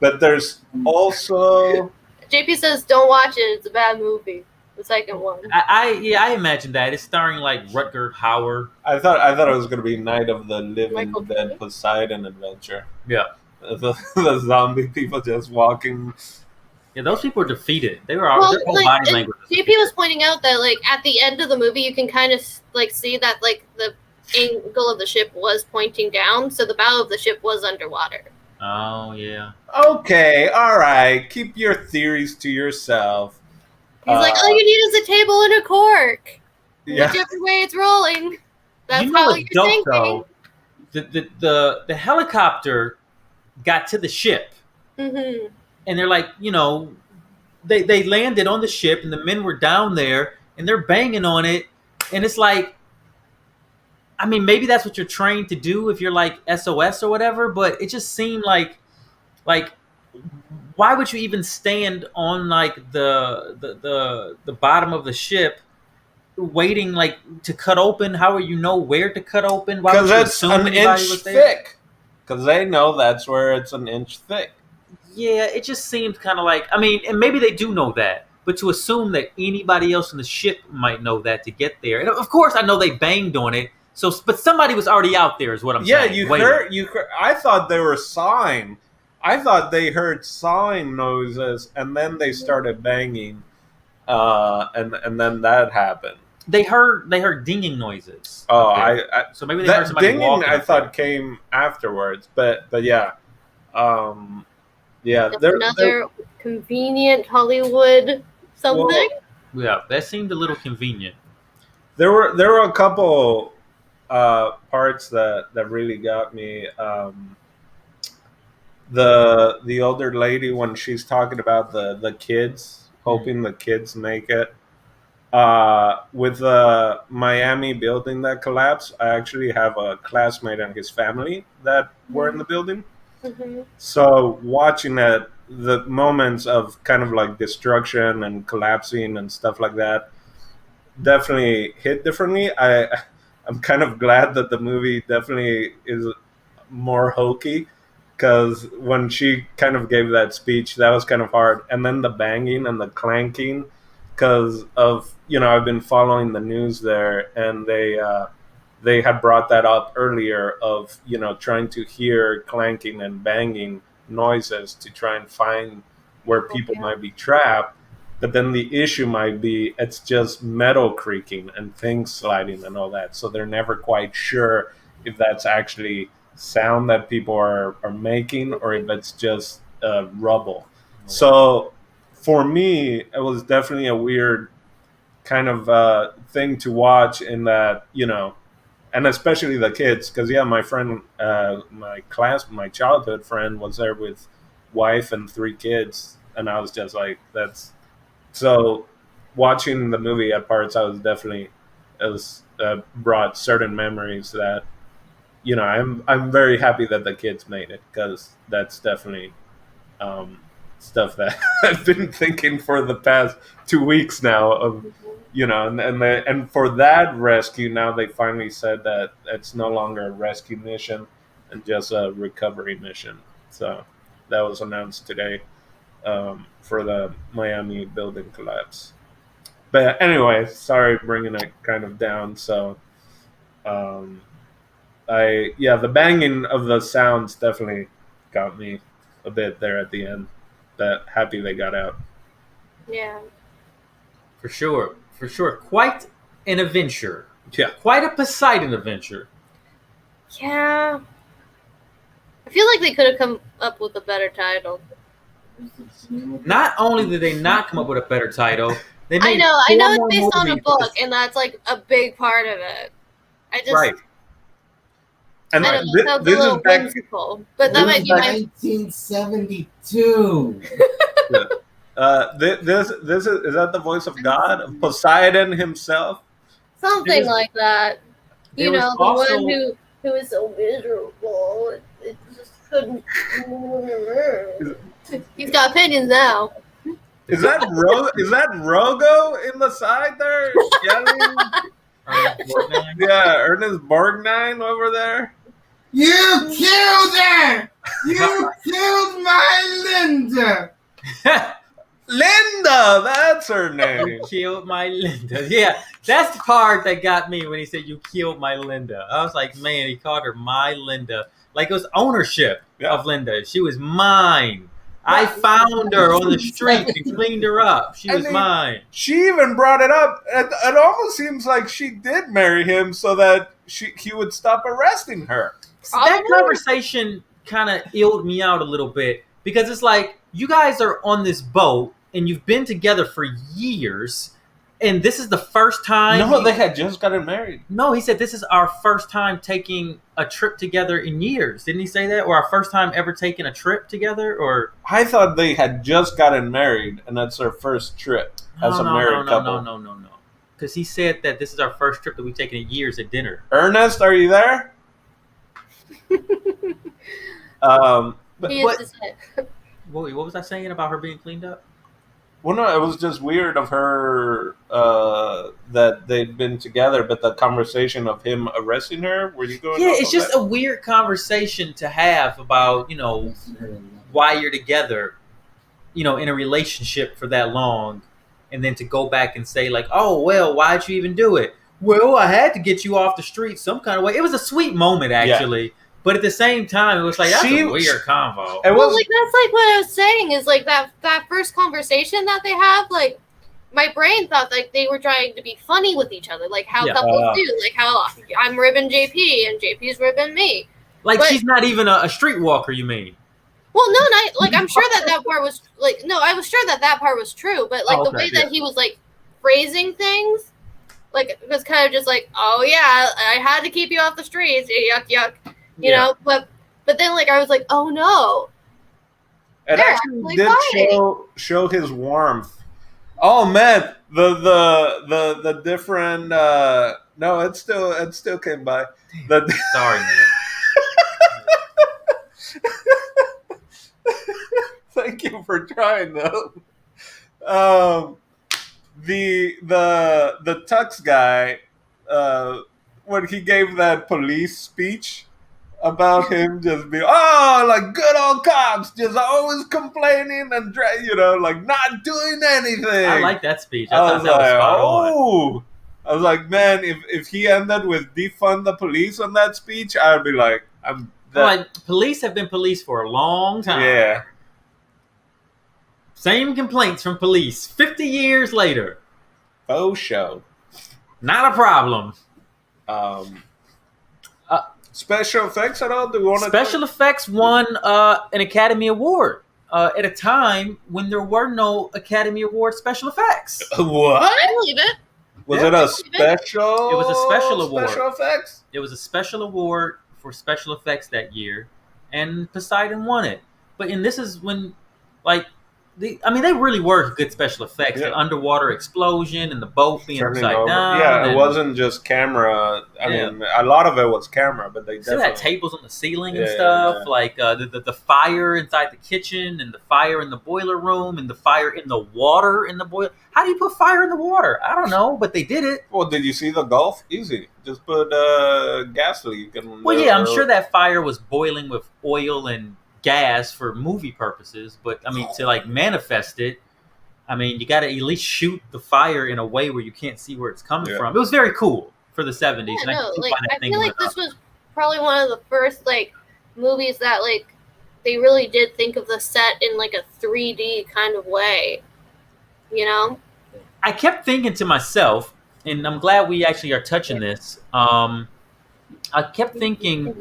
But there's also JP says don't watch it. It's a bad movie. The second one. I imagine that it's starring like Rutger Hauer. I thought it was going to be Night of the Living Michael Dead Keaton? Poseidon Adventure. Yeah. The zombie people just walking. Yeah, those people are defeated. They were Well, their whole like, body and language. JP was pointing out that like at the end of the movie you can kind of like see that like the angle of the ship was pointing down, so the bow of the ship was underwater. Oh yeah. Okay, all right. Keep your theories to yourself. He's like, all you need is a table and a cork. Yeah. Whichever way it's rolling. That's You know how what's you're dope thinking. though? The helicopter got to the ship, Mm-hmm. and they're like, you know, they landed on the ship, and the men were down there, and they're banging on it, and it's like, I mean, maybe that's what you're trained to do if you're like SOS or whatever, but it just seemed like why would you even stand on like the bottom of the ship waiting like to cut open? How will you know where to cut open? Why would Because you it's assume an anybody inch was there? thick. Because they know that's where it's an inch thick. Yeah, it just seems kind of like, I mean, and maybe they do know that, but to assume that anybody else in the ship might know that to get there. And of course, I know they banged on it. So, but somebody was already out there, is what I'm saying. Yeah, waiting. you heard. I thought they were sawing. I thought they heard sawing noises, and then they started banging, and then that happened. They heard dinging noises. Oh, up there. So maybe they heard that somebody dinging walking. I up thought there. came afterwards, but yeah, yeah. That's another convenient Hollywood something. Yeah, that seemed a little convenient. There were a couple parts that really got me. The older lady when she's talking about the kids, hoping the kids make it. With the Miami building that collapsed, I actually have a classmate and his family that were in the building. Mm-hmm. So watching that, the moments of kind of like destruction and collapsing and stuff like that, definitely hit differently. I'm kind of glad that the movie definitely is more hokey, because when she kind of gave that speech, that was kind of hard. And then the banging and the clanking, because of, you know, I've been following the news there, and they had brought that up earlier of, you know, trying to hear clanking and banging noises to try and find where people might be trapped. But then the issue might be it's just metal creaking and things sliding and all that. So they're never quite sure if that's actually sound that people are making or if it's just rubble. So for me, it was definitely a weird kind of thing to watch in that, you know, and especially the kids, because yeah, my friend, my childhood friend was there with wife and 3 kids, and I was just like, that's So watching the movie at parts, it was brought certain memories that I'm very happy that the kids made it, because that's definitely stuff that I've been thinking for the past 2 weeks now of and for that rescue, now they finally said that it's no longer a rescue mission and just a recovery mission. So that was announced today, for the Miami building collapse. But anyway, sorry bringing it kind of down. So um, the banging of the sounds definitely got me a bit there at the end. That happy they got out. Yeah. For sure. Quite an adventure. Yeah. Quite a Poseidon adventure. Yeah. I feel like they could have come up with a better title. Not only did they not come up with a better title, they I made know four it's more based on a movies. book, and that's like a big part of it. I just Right. And I don't know, it sounds a little whimsical, but that might be my 1972. This is that the voice of God, of Poseidon himself? something like that. There was The also- one who is so miserable. It just couldn't. He's got opinions now. Is that Rogo in the side there yelling? Yeah, Ernest Borgnine over there. You killed her! You killed my Linda! Linda, that's her name. Killed my Linda. Yeah, that's the part that got me when he said you killed my Linda. I was like, man, he called her my Linda. Like it was ownership of Linda. She was mine. I found her on the street and cleaned her up. She was mine. She even brought it up. It almost seems like she did marry him so that he would stop arresting her. That conversation kind of illed me out a little bit, because it's like, you guys are on this boat and you've been together for years, and this is the first time. No, they had just gotten married. No, he said this is our first time taking a trip together in years. Didn't he say that? Or our first time ever taking a trip together? Or I thought they had just gotten married and that's their first trip as a married couple. No. Because he said that this is our first trip that we've taken in years at dinner. Ernest, are you there? He is his head. What was I saying about her being cleaned up? Well, no, it was just weird of her that they'd been together, but the conversation of him arresting her, were you going? Yeah, it's just a weird conversation to have about, why you're together, in a relationship for that long, and then to go back and say like, oh, well, why'd you even do it? Well, I had to get you off the street some kind of way. It was a sweet moment, actually. Yeah. But at the same time, it was like, that's a weird convo. That's like what I was saying, is like that first conversation that they have, like, my brain thought like they were trying to be funny with each other, like how couples do, like how I'm ribbing JP and JP's ribbing me. Like, she's not even a streetwalker, you mean? Well, no, like I'm sure that part was like, no, I was sure that part was true, but like the way that he was like phrasing things, like it was kind of just like, oh yeah, I had to keep you off the streets, yuck. You know, but then like I was like, oh no. It actually did show his warmth. Oh man, the different no, it still came by. Sorry, man. Thank you for trying though. The Tux guy, when he gave that police speech about him just being, like good old cops, just always complaining and like not doing anything. I like that speech. I thought that was spot on. I was like, man, if he ended with defund the police on that speech, I'd be like, like, police have been police for a long time. Yeah. Same complaints from police 50 years later. Faux show. Not a problem. Special effects at all? Do we want to Special effects won an Academy Award at a time when there were no Academy Award special effects. What? I believe it. Was it a special? It was a special award. Special effects? It was a special award for special effects that year, and Poseidon won it. And this is when, like, they really were good special effects. Yeah. The underwater explosion and the boat being Turning upside over. down. Yeah, it and wasn't just camera. I Yeah. mean, a lot of it was camera, but they Still had definitely. tables on the ceiling and Yeah, stuff, yeah. like the fire inside the kitchen, and the fire in the boiler room, and the fire in the water in the boiler. How do you put fire in the water? I don't know, but they did it. Well, did you see the Gulf? Easy. Just put gas leak and. Well, yeah, I'm sure that fire was boiling with oil and gas for movie purposes, but I mean, to like manifest it, I mean, you got to at least shoot the fire in a way where you can't see where it's coming from. It was very cool for the 70s. Yeah, and no, like I feel like this was probably one of the first like movies that like they really did think of the set in like a 3D kind of way, you know. I kept thinking to myself, and I'm glad we actually are touching this. I kept thinking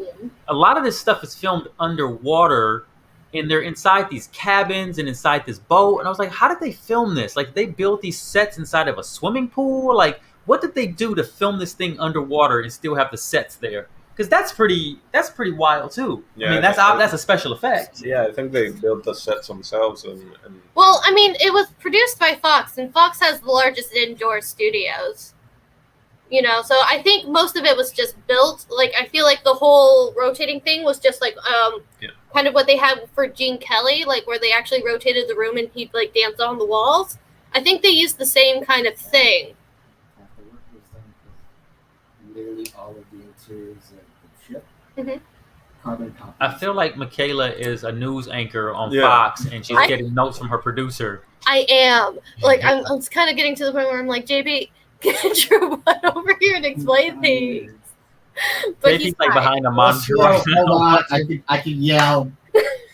a lot of this stuff is filmed underwater, and they're inside these cabins and inside this boat. And I was like, how did they film this? Like, they built these sets inside of a swimming pool? Like, what did they do to film this thing underwater and still have the sets there? Because that's pretty wild too. Yeah, I mean, that's a special effect. Yeah, I think they built the sets themselves. And Well, I mean, it was produced by Fox, and Fox has the largest indoor studios. You know, so I think most of it was just built. Like, I feel like the whole rotating thing was just like kind of what they had for Gene Kelly, like where they actually rotated the room and he'd like dance on the walls. I think they used the same kind of thing. Literally all of the interiors of the ship. Mhm. Carbon copies. I feel like Michaela is a news anchor on Yeah. Fox, and she's getting notes from her producer. I am. Like, I'm kind of getting to the point where I'm like, JB, get your butt over here and explain things. But JP's he's like fine. behind a monitor. Hold on, I can yell.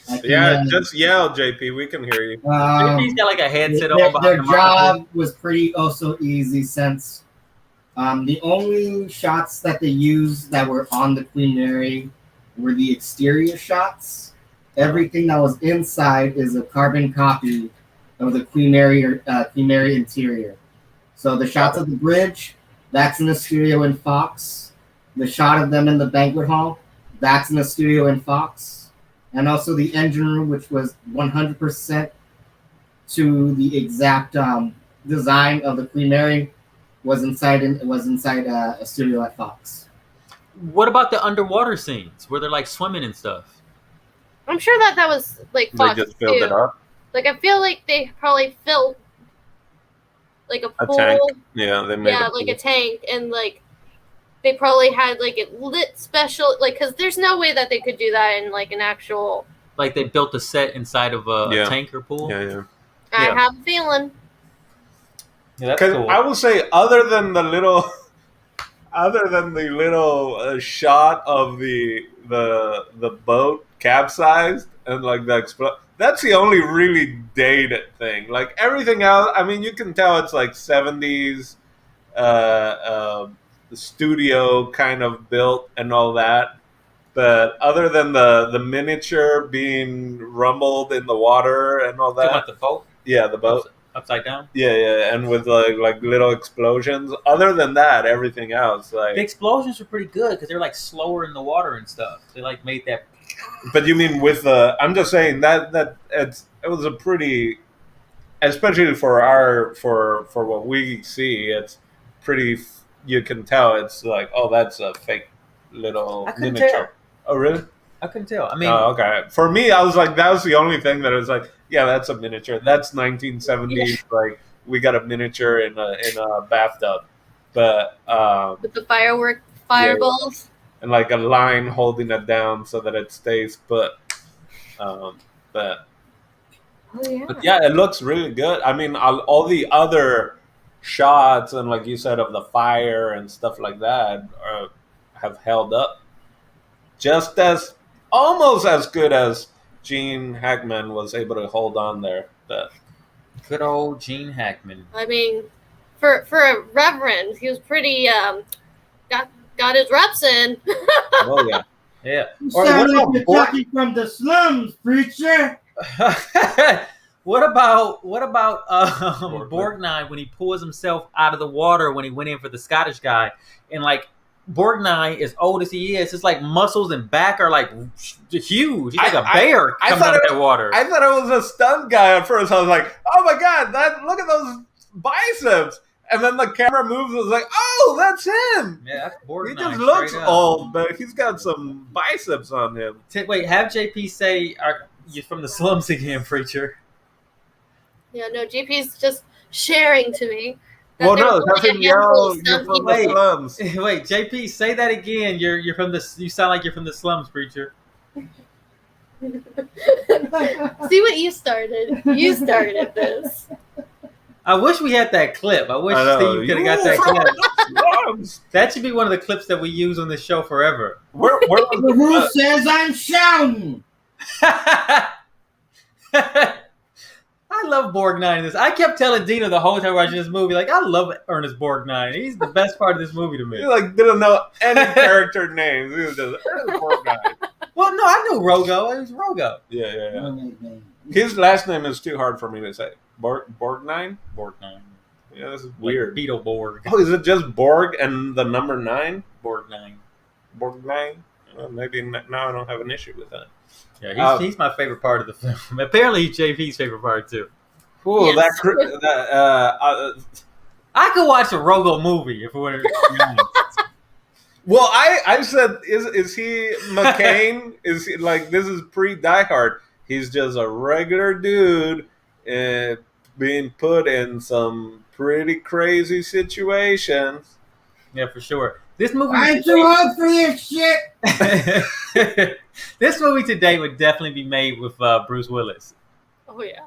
I can yeah, yell. just yell, JP. We can hear you. JP's got like a headset on Their behind the job monitor. was pretty also easy since the only shots that they used that were on the Queen Mary were the exterior shots. Everything that was inside is a carbon copy of the Queen Mary interior. So the shots of the bridge, that's in the studio in Fox. The shot of them in the banquet hall, that's in the studio in Fox. And also the engine room, which was 100% to the exact design of the Queen Mary, was inside a studio at Fox. What about the underwater scenes where they're like swimming and stuff? I'm sure that was like Fox They just filled too. it up. Like, I feel like they probably filled like a pool. Tank. Yeah, they made Like a tank, and like they probably had like it lit special, like, because there's no way that they could do that in like an actual. Like they built a set inside of a tank or pool? Yeah. I Yeah. have a feeling. Yeah, that's Because cool. I will say, other than the little shot of the boat capsized and like the explode, that's the only really dated thing. Like everything else, I mean, you can tell it's like 70s studio kind of built and all that. But other than the miniature being rumbled in the water and all Talking that, about the boat? yeah, the boat. Upside down? Yeah, and with like little explosions. Other than that, everything else, like. The explosions were pretty good because they're like slower in the water and stuff. They like made that. But you mean with the? I'm just saying that it was a pretty, especially for what we see, it's pretty. You can tell it's like, oh, that's a fake little I couldn't miniature. tell. Oh, really? I couldn't tell. I mean, Oh, okay. For me, I was like, that was the only thing that I was like, yeah, that's a miniature. That's 1970s. Like, we got a miniature in a bathtub, but With the fireballs. and like a line holding it down so that it stays put. But Oh yeah. yeah, it looks really good. I mean, all the other shots and like you said of the fire and stuff like that have held up just as almost as good as Gene Hackman was able to hold on there. But good old Gene Hackman. I mean, for a reverend, he was pretty got his reps in. oh yeah, Yeah. You Or sound what like about you're Borg? talking from the slums, preacher. What about Borgnine. Borgnine when he pulls himself out of the water when he went in for the Scottish guy, and like Borgnine, as old as he is, his like muscles and back are like huge. He's like a I bear coming out of that water. I thought it was a stunt guy at first. I was like, oh my god, look at those biceps. And then the camera moves and it's like, oh, that's him. Yeah, that's Borgnine. He just looks straight up. old, but he's got some biceps on him. Wait, have JP say, "Are you from the slums again, preacher?" Yeah, no, JP's just sharing to me. that Well, there no, was have only a him handful yell, of you're stunt from people. the slums. Wait, JP, say that again. You're from the. You sound like you're from the slums, preacher. See what you started. You started this. I wish we had that clip. I wish I know. Steve could have got that You're clip. from the slums. That should be one of the clips that we use on this show forever. Where Who says I'm shouting? I love Borgnine in this. I kept telling Dina the whole time watching this movie, like, I love Ernest Borgnine. He's the best part of this movie to me. He like didn't know any character names. He was just Fortnite. Well, no, I knew Rogo. It was Rogo. Yeah. His last name is too hard for me to say. Borgnine? Borgnine. Yeah, this is Like weird. Beetleborg. Oh, is it just Borg and the number 9? Borgnine. Borgnine? Well, maybe now I don't have an issue with that. Yeah, he's my favorite part of the film. Apparently, JP's favorite part, too. Ooh, Yes. I could watch a Rogo movie if it were. well, I said, is he McCain? Is he like, this is pre-Die Hard. He's just a regular dude being put in some pretty crazy situations. Yeah, for sure. This movie. I'm too old for this shit. This movie today would definitely be made with Bruce Willis. Oh yeah.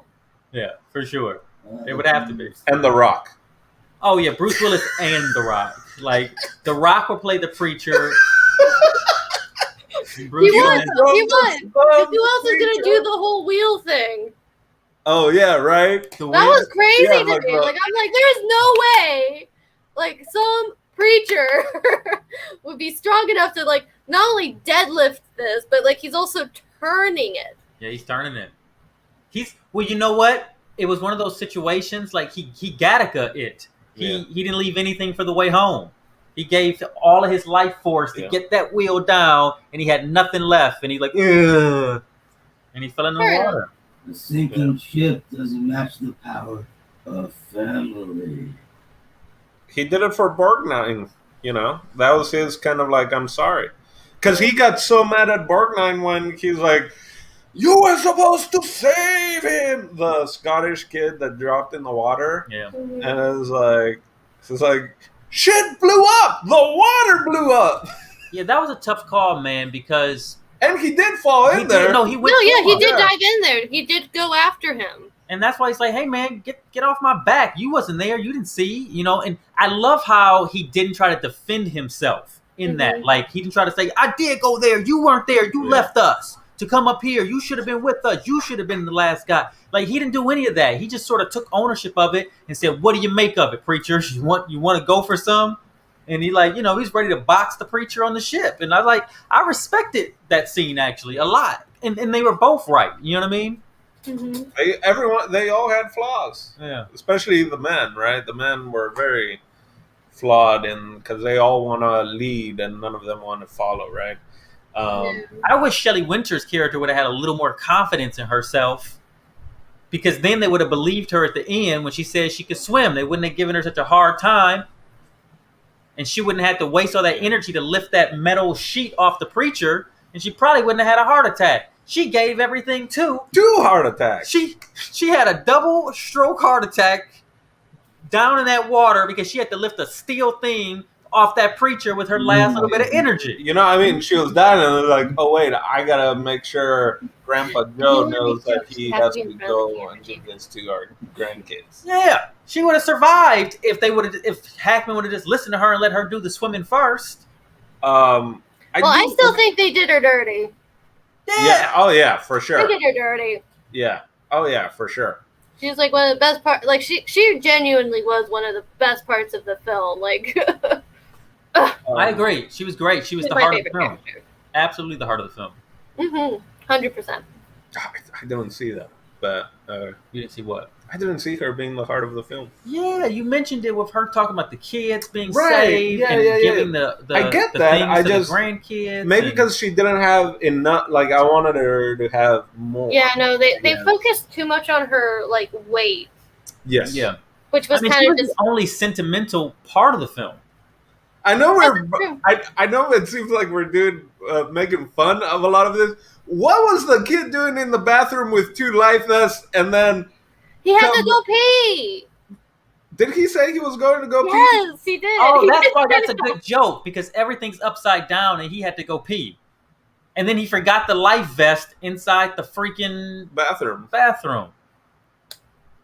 Yeah, for sure. It would have to be. And The Rock. Oh yeah, Bruce Willis and The Rock. Like The Rock would play the preacher. Bruce He Willis. was. He was. Because who else is gonna do the whole wheel thing? Oh, yeah, right? The That wheel- was crazy Yeah, to like, me. Like I'm like, there's no way, like some preacher would be strong enough to like not only deadlift this, but like he's also turning it. Yeah, he's turning it. Well, you know what? It was one of those situations like he Gattaca it. He didn't leave anything for the way home. He gave all of his life force to get that wheel down, and he had nothing left. And he's like, ugh, and he fell in the Fair water. The sinking ship doesn't match the power of family. He did it for Borgnine, you know? That was his kind of like, I'm sorry. Because he got so mad at Borgnine when he's like, you were supposed to save him! The Scottish kid that dropped in the water. Yeah. And it's like, shit blew up! The water blew up! Yeah, that was a tough call, man, because And he did fall in there. No, he went. No, yeah, for he him. did dive in there. He did go after him. And that's why he's like, hey, man, get off my back. You wasn't there. You didn't see, you know. And I love how he didn't try to defend himself in that. Like, he didn't try to say, I did go there. You weren't there. You left us to come up here. You should have been with us. You should have been the last guy. Like, he didn't do any of that. He just sort of took ownership of it and said, what do you make of it, preacher? You want to go for some? And he like, you know, he's ready to box the preacher on the ship. And I respected that scene actually a lot. And they were both right. You know what I mean? Mm-hmm. They all had flaws. Yeah. Especially the men, right? The men were very flawed because they all want to lead and none of them want to follow, right? I wish Shelley Winter's character would have had a little more confidence in herself, because then they would have believed her at the end when she said she could swim. They wouldn't have given her such a hard time, and she wouldn't have to waste all that energy to lift that metal sheet off the preacher, and she probably wouldn't have had a heart attack. She gave everything too. 2 heart attacks. She had a double stroke heart attack down in that water because she had to lift a steel thing off that preacher with her last little bit of energy. You know, I mean, she was dying, and they're like, "Oh wait, I gotta make sure Grandpa Joe knows that he has to go and give this to our grandkids." Yeah, she would have survived if Hackman would have just listened to her and let her do the swimming first. I still think they did her dirty. Yeah. Oh yeah, for sure. They did her dirty. Yeah. Oh yeah, for sure. She was like one of the best parts. Like she genuinely was one of the best parts of the film. Like I agree. She was great. She was the my heart of the favorite film. character. Absolutely the heart of the film. 100%. I don't see that, but You didn't see what? I didn't see her being the heart of the film. Yeah, you mentioned it with her talking about the kids being Right, saved yeah, and yeah, yeah. giving the I get the that, things I to just- the grandkids. Maybe and- because she didn't have enough. Like I wanted her to have more. Yeah, no, they Yes. focused too much on her like weight, Yes. yeah, which I was mean, she kind of was just. the only sentimental part of the film. I know we're. That's true. I know it seems like we're doing making fun of a lot of this. What was the kid doing in the bathroom with 2 life vests? And then He had to Come- go pee. did he say he was going to go pee? Yes, he did. Oh, He that's did. why that's a good joke because everything's upside down and he had to go pee, and then he forgot the life vest inside the freaking Bathroom. bathroom.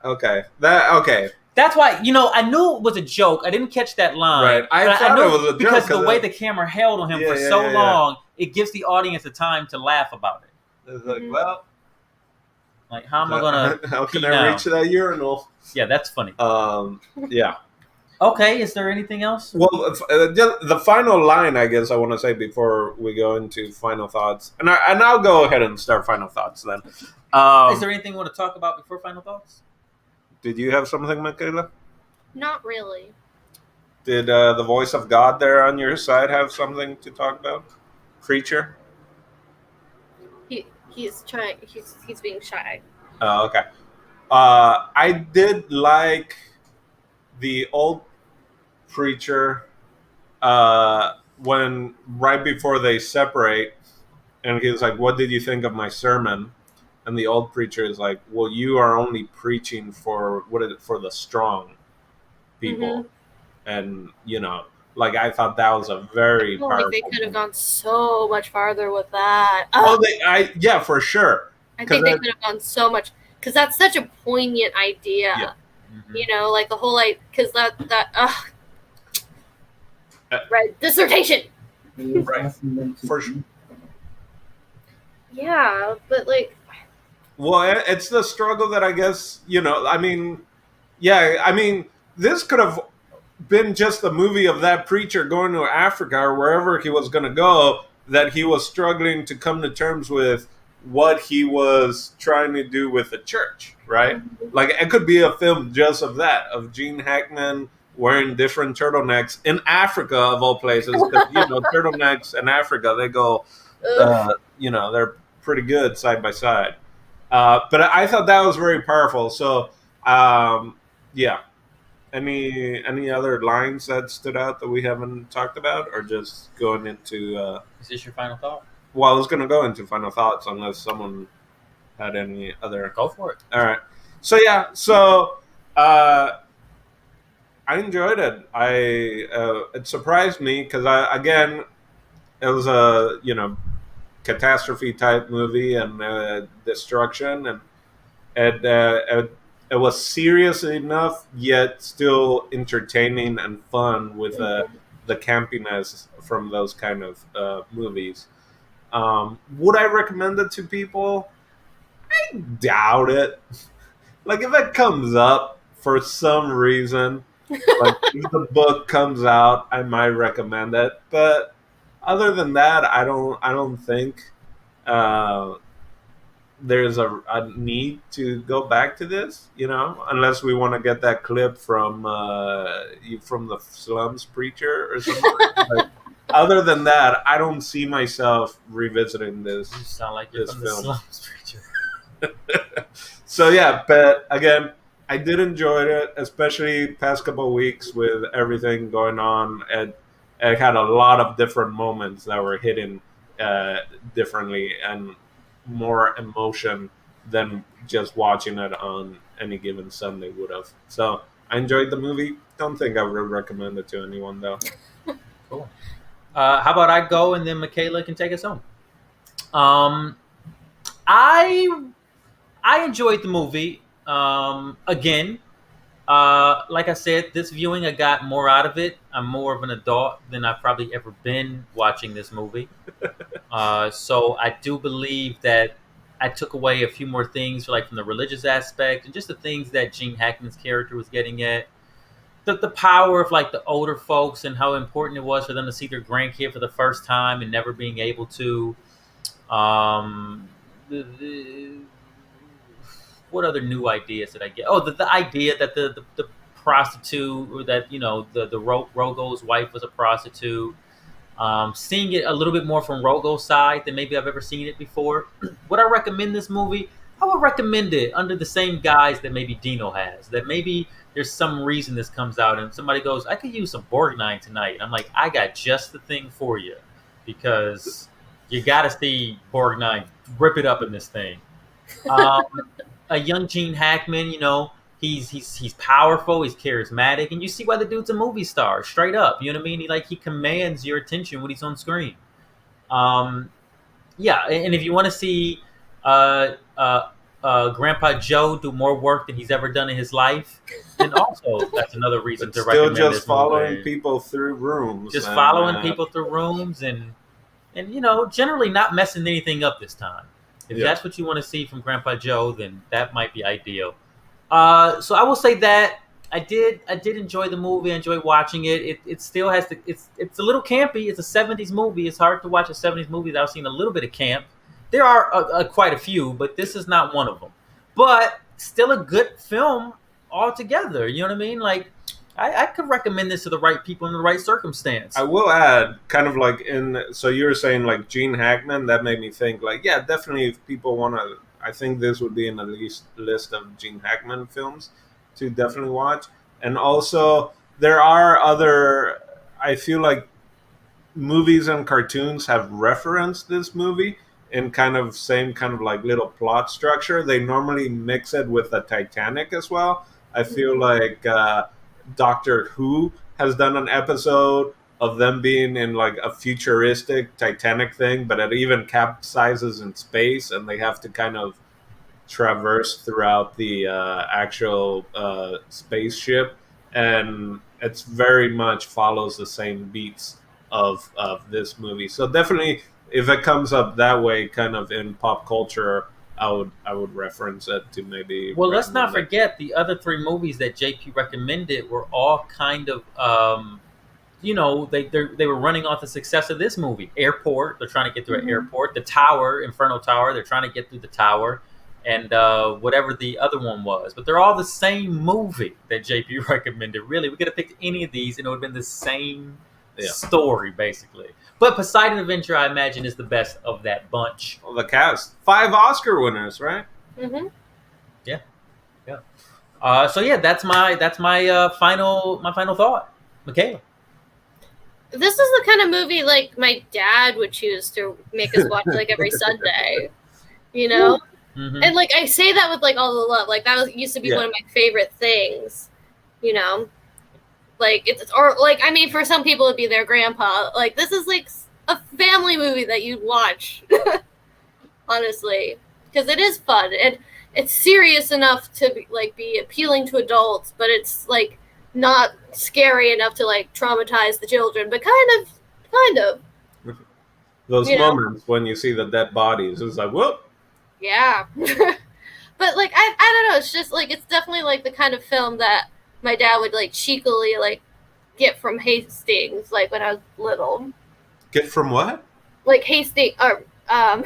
Okay. Okay. That's why, I knew it was a joke. I didn't catch that line. Right. I but thought knew it was a joke because the 'cause way it- the camera held on him Yeah, for yeah, so yeah, yeah. long, it gives the audience the time to laugh about it. It's like, Mhm. well, Like, how am I gonna? how can pee I now? reach that urinal? Yeah, that's funny. Yeah. Okay, is there anything else? Well, just the final line, I guess I want to say before we go into final thoughts, and I'll go ahead and start final thoughts then. Is there anything you want to talk about before final thoughts? Did you have something, Michaela? Not really. Did the voice of God there on your side have something to talk about? Creature? He's trying. He's being shy. Oh, okay. I did like the old preacher when right before they separate, and he was like, "What did you think of my sermon?" And the old preacher is like, "Well, you are only preaching for for the strong people," and like I thought that was a very I feel powerful. like they could have gone so much farther with that. Oh, yeah, for sure. I 'cause think they that- could have gone so much because that's such a poignant idea. Yeah. Mhm. Like the whole because that Uh, right dissertation. Right. For sure. Yeah, but like Well, it's the struggle that I guess, I mean, yeah, I mean, this could have been just a movie of that preacher going to Africa or wherever he was going to go, that he was struggling to come to terms with what he was trying to do with the church, right? Like, it could be a film just of that, of Gene Hackman wearing different turtlenecks in Africa, of all places, because, turtlenecks in Africa, they go, they're pretty good side by side. But I thought that was very powerful. So, yeah. Any other lines that stood out that we haven't talked about, or just going into? Is this your final thought? Well, I was going to go into final thoughts unless someone had any other. Go for it. All right. So yeah. So I enjoyed it. It surprised me because it was a catastrophe type movie and destruction, and it was serious enough yet still entertaining and fun with the campiness from those kind of movies. Would I recommend it to people? I doubt it. Like if it comes up for some reason, like if the book comes out, I might recommend it, but other than that, I don't think there's a need to go back to this, unless we want to get that clip from the slums preacher or something. But other than that, I don't see myself revisiting this. You sound like you're This from the film. slums, preacher. So yeah, but again, I did enjoy it, especially past couple of weeks with everything going on. And it had a lot of different moments that were hitting differently and more emotion than just watching it on any given Sunday would have. So I enjoyed the movie. Don't think I would recommend it to anyone though. Cool. How about I go and then Michaela can take us home? I enjoyed the movie. Again, like I said, this viewing I got more out of it. I'm more of an adult than I've probably ever been watching this movie. So I do believe that I took away a few more things, like from the religious aspect and just the things that Gene Hackman's character was getting at. The power of like the older folks and how important it was for them to see their grandkid for the first time and never being able to. What what other new ideas did I get? Oh, the idea that the prostitute, or that the Rogo's wife was a prostitute. Seeing it a little bit more from Rogo's side than maybe I've ever seen it before. Would I recommend this movie? I would recommend it under the same guise that maybe Dino has. That maybe there's some reason this comes out and somebody goes, I could use some Borgnine tonight. And I'm like, I got just the thing for you, because you got to see Borgnine rip it up in this thing. A young Gene Hackman, he's powerful, he's charismatic, and you see why the dude's a movie star, straight up. You know what I mean? He commands your attention when he's on screen. Yeah, and if you want to see Grandpa Joe do more work than he's ever done in his life, then also that's another reason to recommend still this just following movie. people through rooms. Just following people through rooms, and generally not messing anything up this time. If that's what you want to see from Grandpa Joe, then that might be ideal. So I will say that I did enjoy the movie. I enjoyed watching it. It still has it's a little campy. It's a 70s movie. It's hard to watch a 70s movie without seeing a little bit of camp. There are quite a few, but this is not one of them. But still a good film altogether. You know what I mean? Like, I could recommend this to the right people in the right circumstance. I will add, kind of like so you were saying like Gene Hackman, that made me think like, yeah, definitely if people want to, I think this would be in the list of Gene Hackman films to definitely watch. And also there are other, I feel like movies and cartoons have referenced this movie in kind of same kind of like little plot structure. They normally mix it with the Titanic as well. I feel like Doctor Who has done an episode of them being in like a futuristic Titanic thing, but it even capsizes in space, and they have to kind of traverse throughout the actual spaceship, and it's very much follows the same beats of this movie. So definitely, if it comes up that way, kind of in pop culture, I would reference it to maybe. Well, let's not forget the other three movies that JP recommended were all kind of, they were running off the success of this movie. Airport, they're trying to get through an airport. The Tower, Inferno Tower, they're trying to get through the tower, and whatever the other one was. But they're all the same movie that JP recommended. Really, we could have picked any of these, and it would have been the same story, basically. But Poseidon Adventure, I imagine, is the best of that bunch. Well, the cast, 5 Oscar winners, right? Mm-hmm. Yeah. So yeah, that's my final thought, Michaela. This is the kind of movie like my dad would choose to make us watch like every Sunday, Mm-hmm. And like I say that with like all the love, like that used to be one of my favorite things, Like for some people it'd be their grandpa. Like this is like a family movie that you'd watch, honestly, because it is fun and it's serious enough to be appealing to adults, but it's like not scary enough to like traumatize the children, but kind of. Those moments when you see the dead bodies, it's like whoop. Yeah, but like I don't know. It's just like it's definitely like the kind of film that my dad would like cheekily like get from Hastings, like when I was little. Get from what? Like Hastings, or a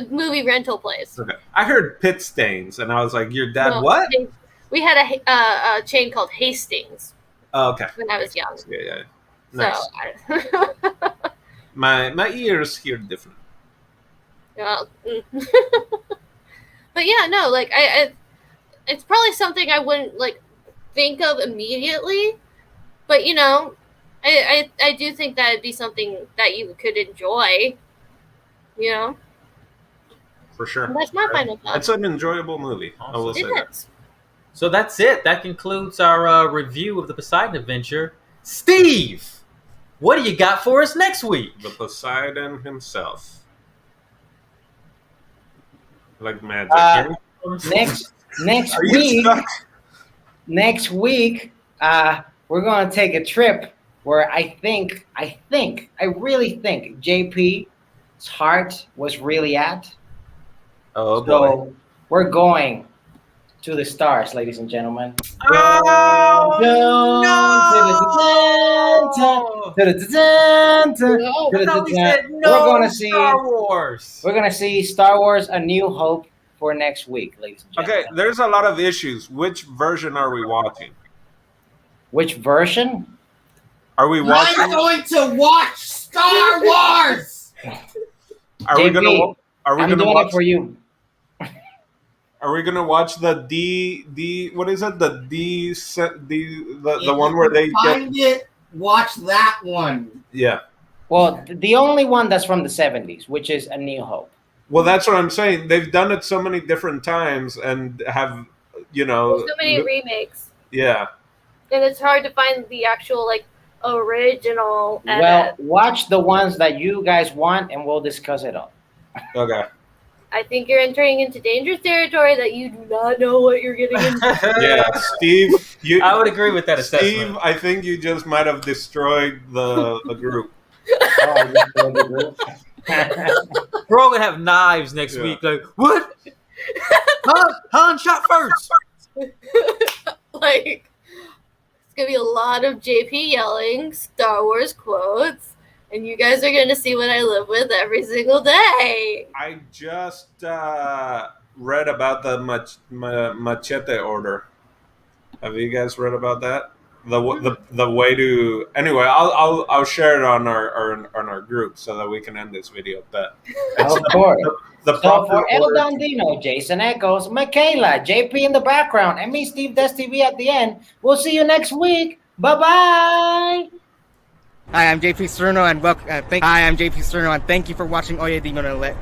movie rental place. Okay, I heard Pit Stains, and I was like, "Your dad what?" We had a chain called Hastings. Oh, okay. When I was young. Yeah. Nice. So, my ears hear different. Well, but yeah, no, like I it's probably something I wouldn't like think of immediately, but I do think that it'd be something that you could enjoy, For sure. And that's my final thought. It's an enjoyable movie. I will say that. So that's it. That concludes our review of the Poseidon Adventure. Steve, what do you got for us next week? The Poseidon himself. Like magic. Next week, we're gonna take a trip where I really think JP's heart was really at. Oh boy. So we're going to the stars, ladies and gentlemen. Oh, We're gonna see Star Wars. We're gonna see Star Wars: A New Hope for next week, ladies and gentlemen. Okay, there's a lot of issues. Which version are we watching? Which version? Are we I'm watching? going to watch Star Wars. Are we gonna? JP, Are we I'm gonna doing watch? it for you. Are we gonna watch the D? What is it? The If one you where can they get? find it, watch that one. Yeah. Well, the only one that's from the 70s, which is A New Hope. Well, that's what I'm saying. They've done it so many different times and have, There's so many remakes, yeah. and it's hard to find the actual like original edit. Well, watch the ones that you guys want, and we'll discuss it all. Okay. I think you're entering into dangerous territory that you do not know what you're getting into. Yeah, Steve. I would agree with that assessment. Steve, I think you just might have destroyed the group. We're all gonna have knives next week. Like, what? Han shot first. Like, it's gonna be a lot of JP yelling Star Wars quotes, and you guys are gonna see what I live with every single day. I just read about the machete order. Have you guys read about that? The way to anyway. I'll share it on our group so that we can end this video. But Of course. the So proper for El order- Dandino, Jason Echoes, Michaela, JP in the background, and me, Steve Des TV at the end. We'll see you next week. Bye-bye. Hi, I'm JP Cerno and welcome. Hi, I'm JP Cerno and thank you for watching Oye Dimelo.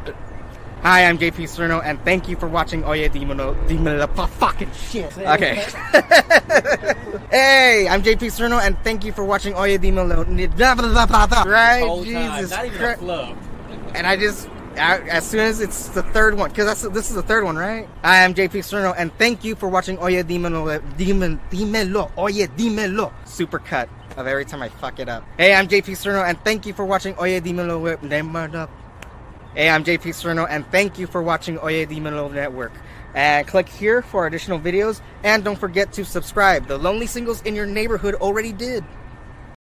Hi, I'm JP Cerno and thank you for watching Oye Dimelo. Fucking shit. Okay. Hey, I'm JP Cerno and thank you for watching Oye Dimelo. Right? Whole time, Jesus not even a Christ. flub. And as soon as it's the third one, because this is the third one, right? I am JP Cerno, and thank you for watching Oye Dimelo. Oye Dimelo. Super cut of every time I fuck it up. Hey, I'm JP Cerno, and thank you for watching Oye Dimelo. Hey, I'm JP Cerno, and thank you for watching Oye Dimelo Network. And click here for additional videos, and don't forget to subscribe. The lonely singles in your neighborhood already did.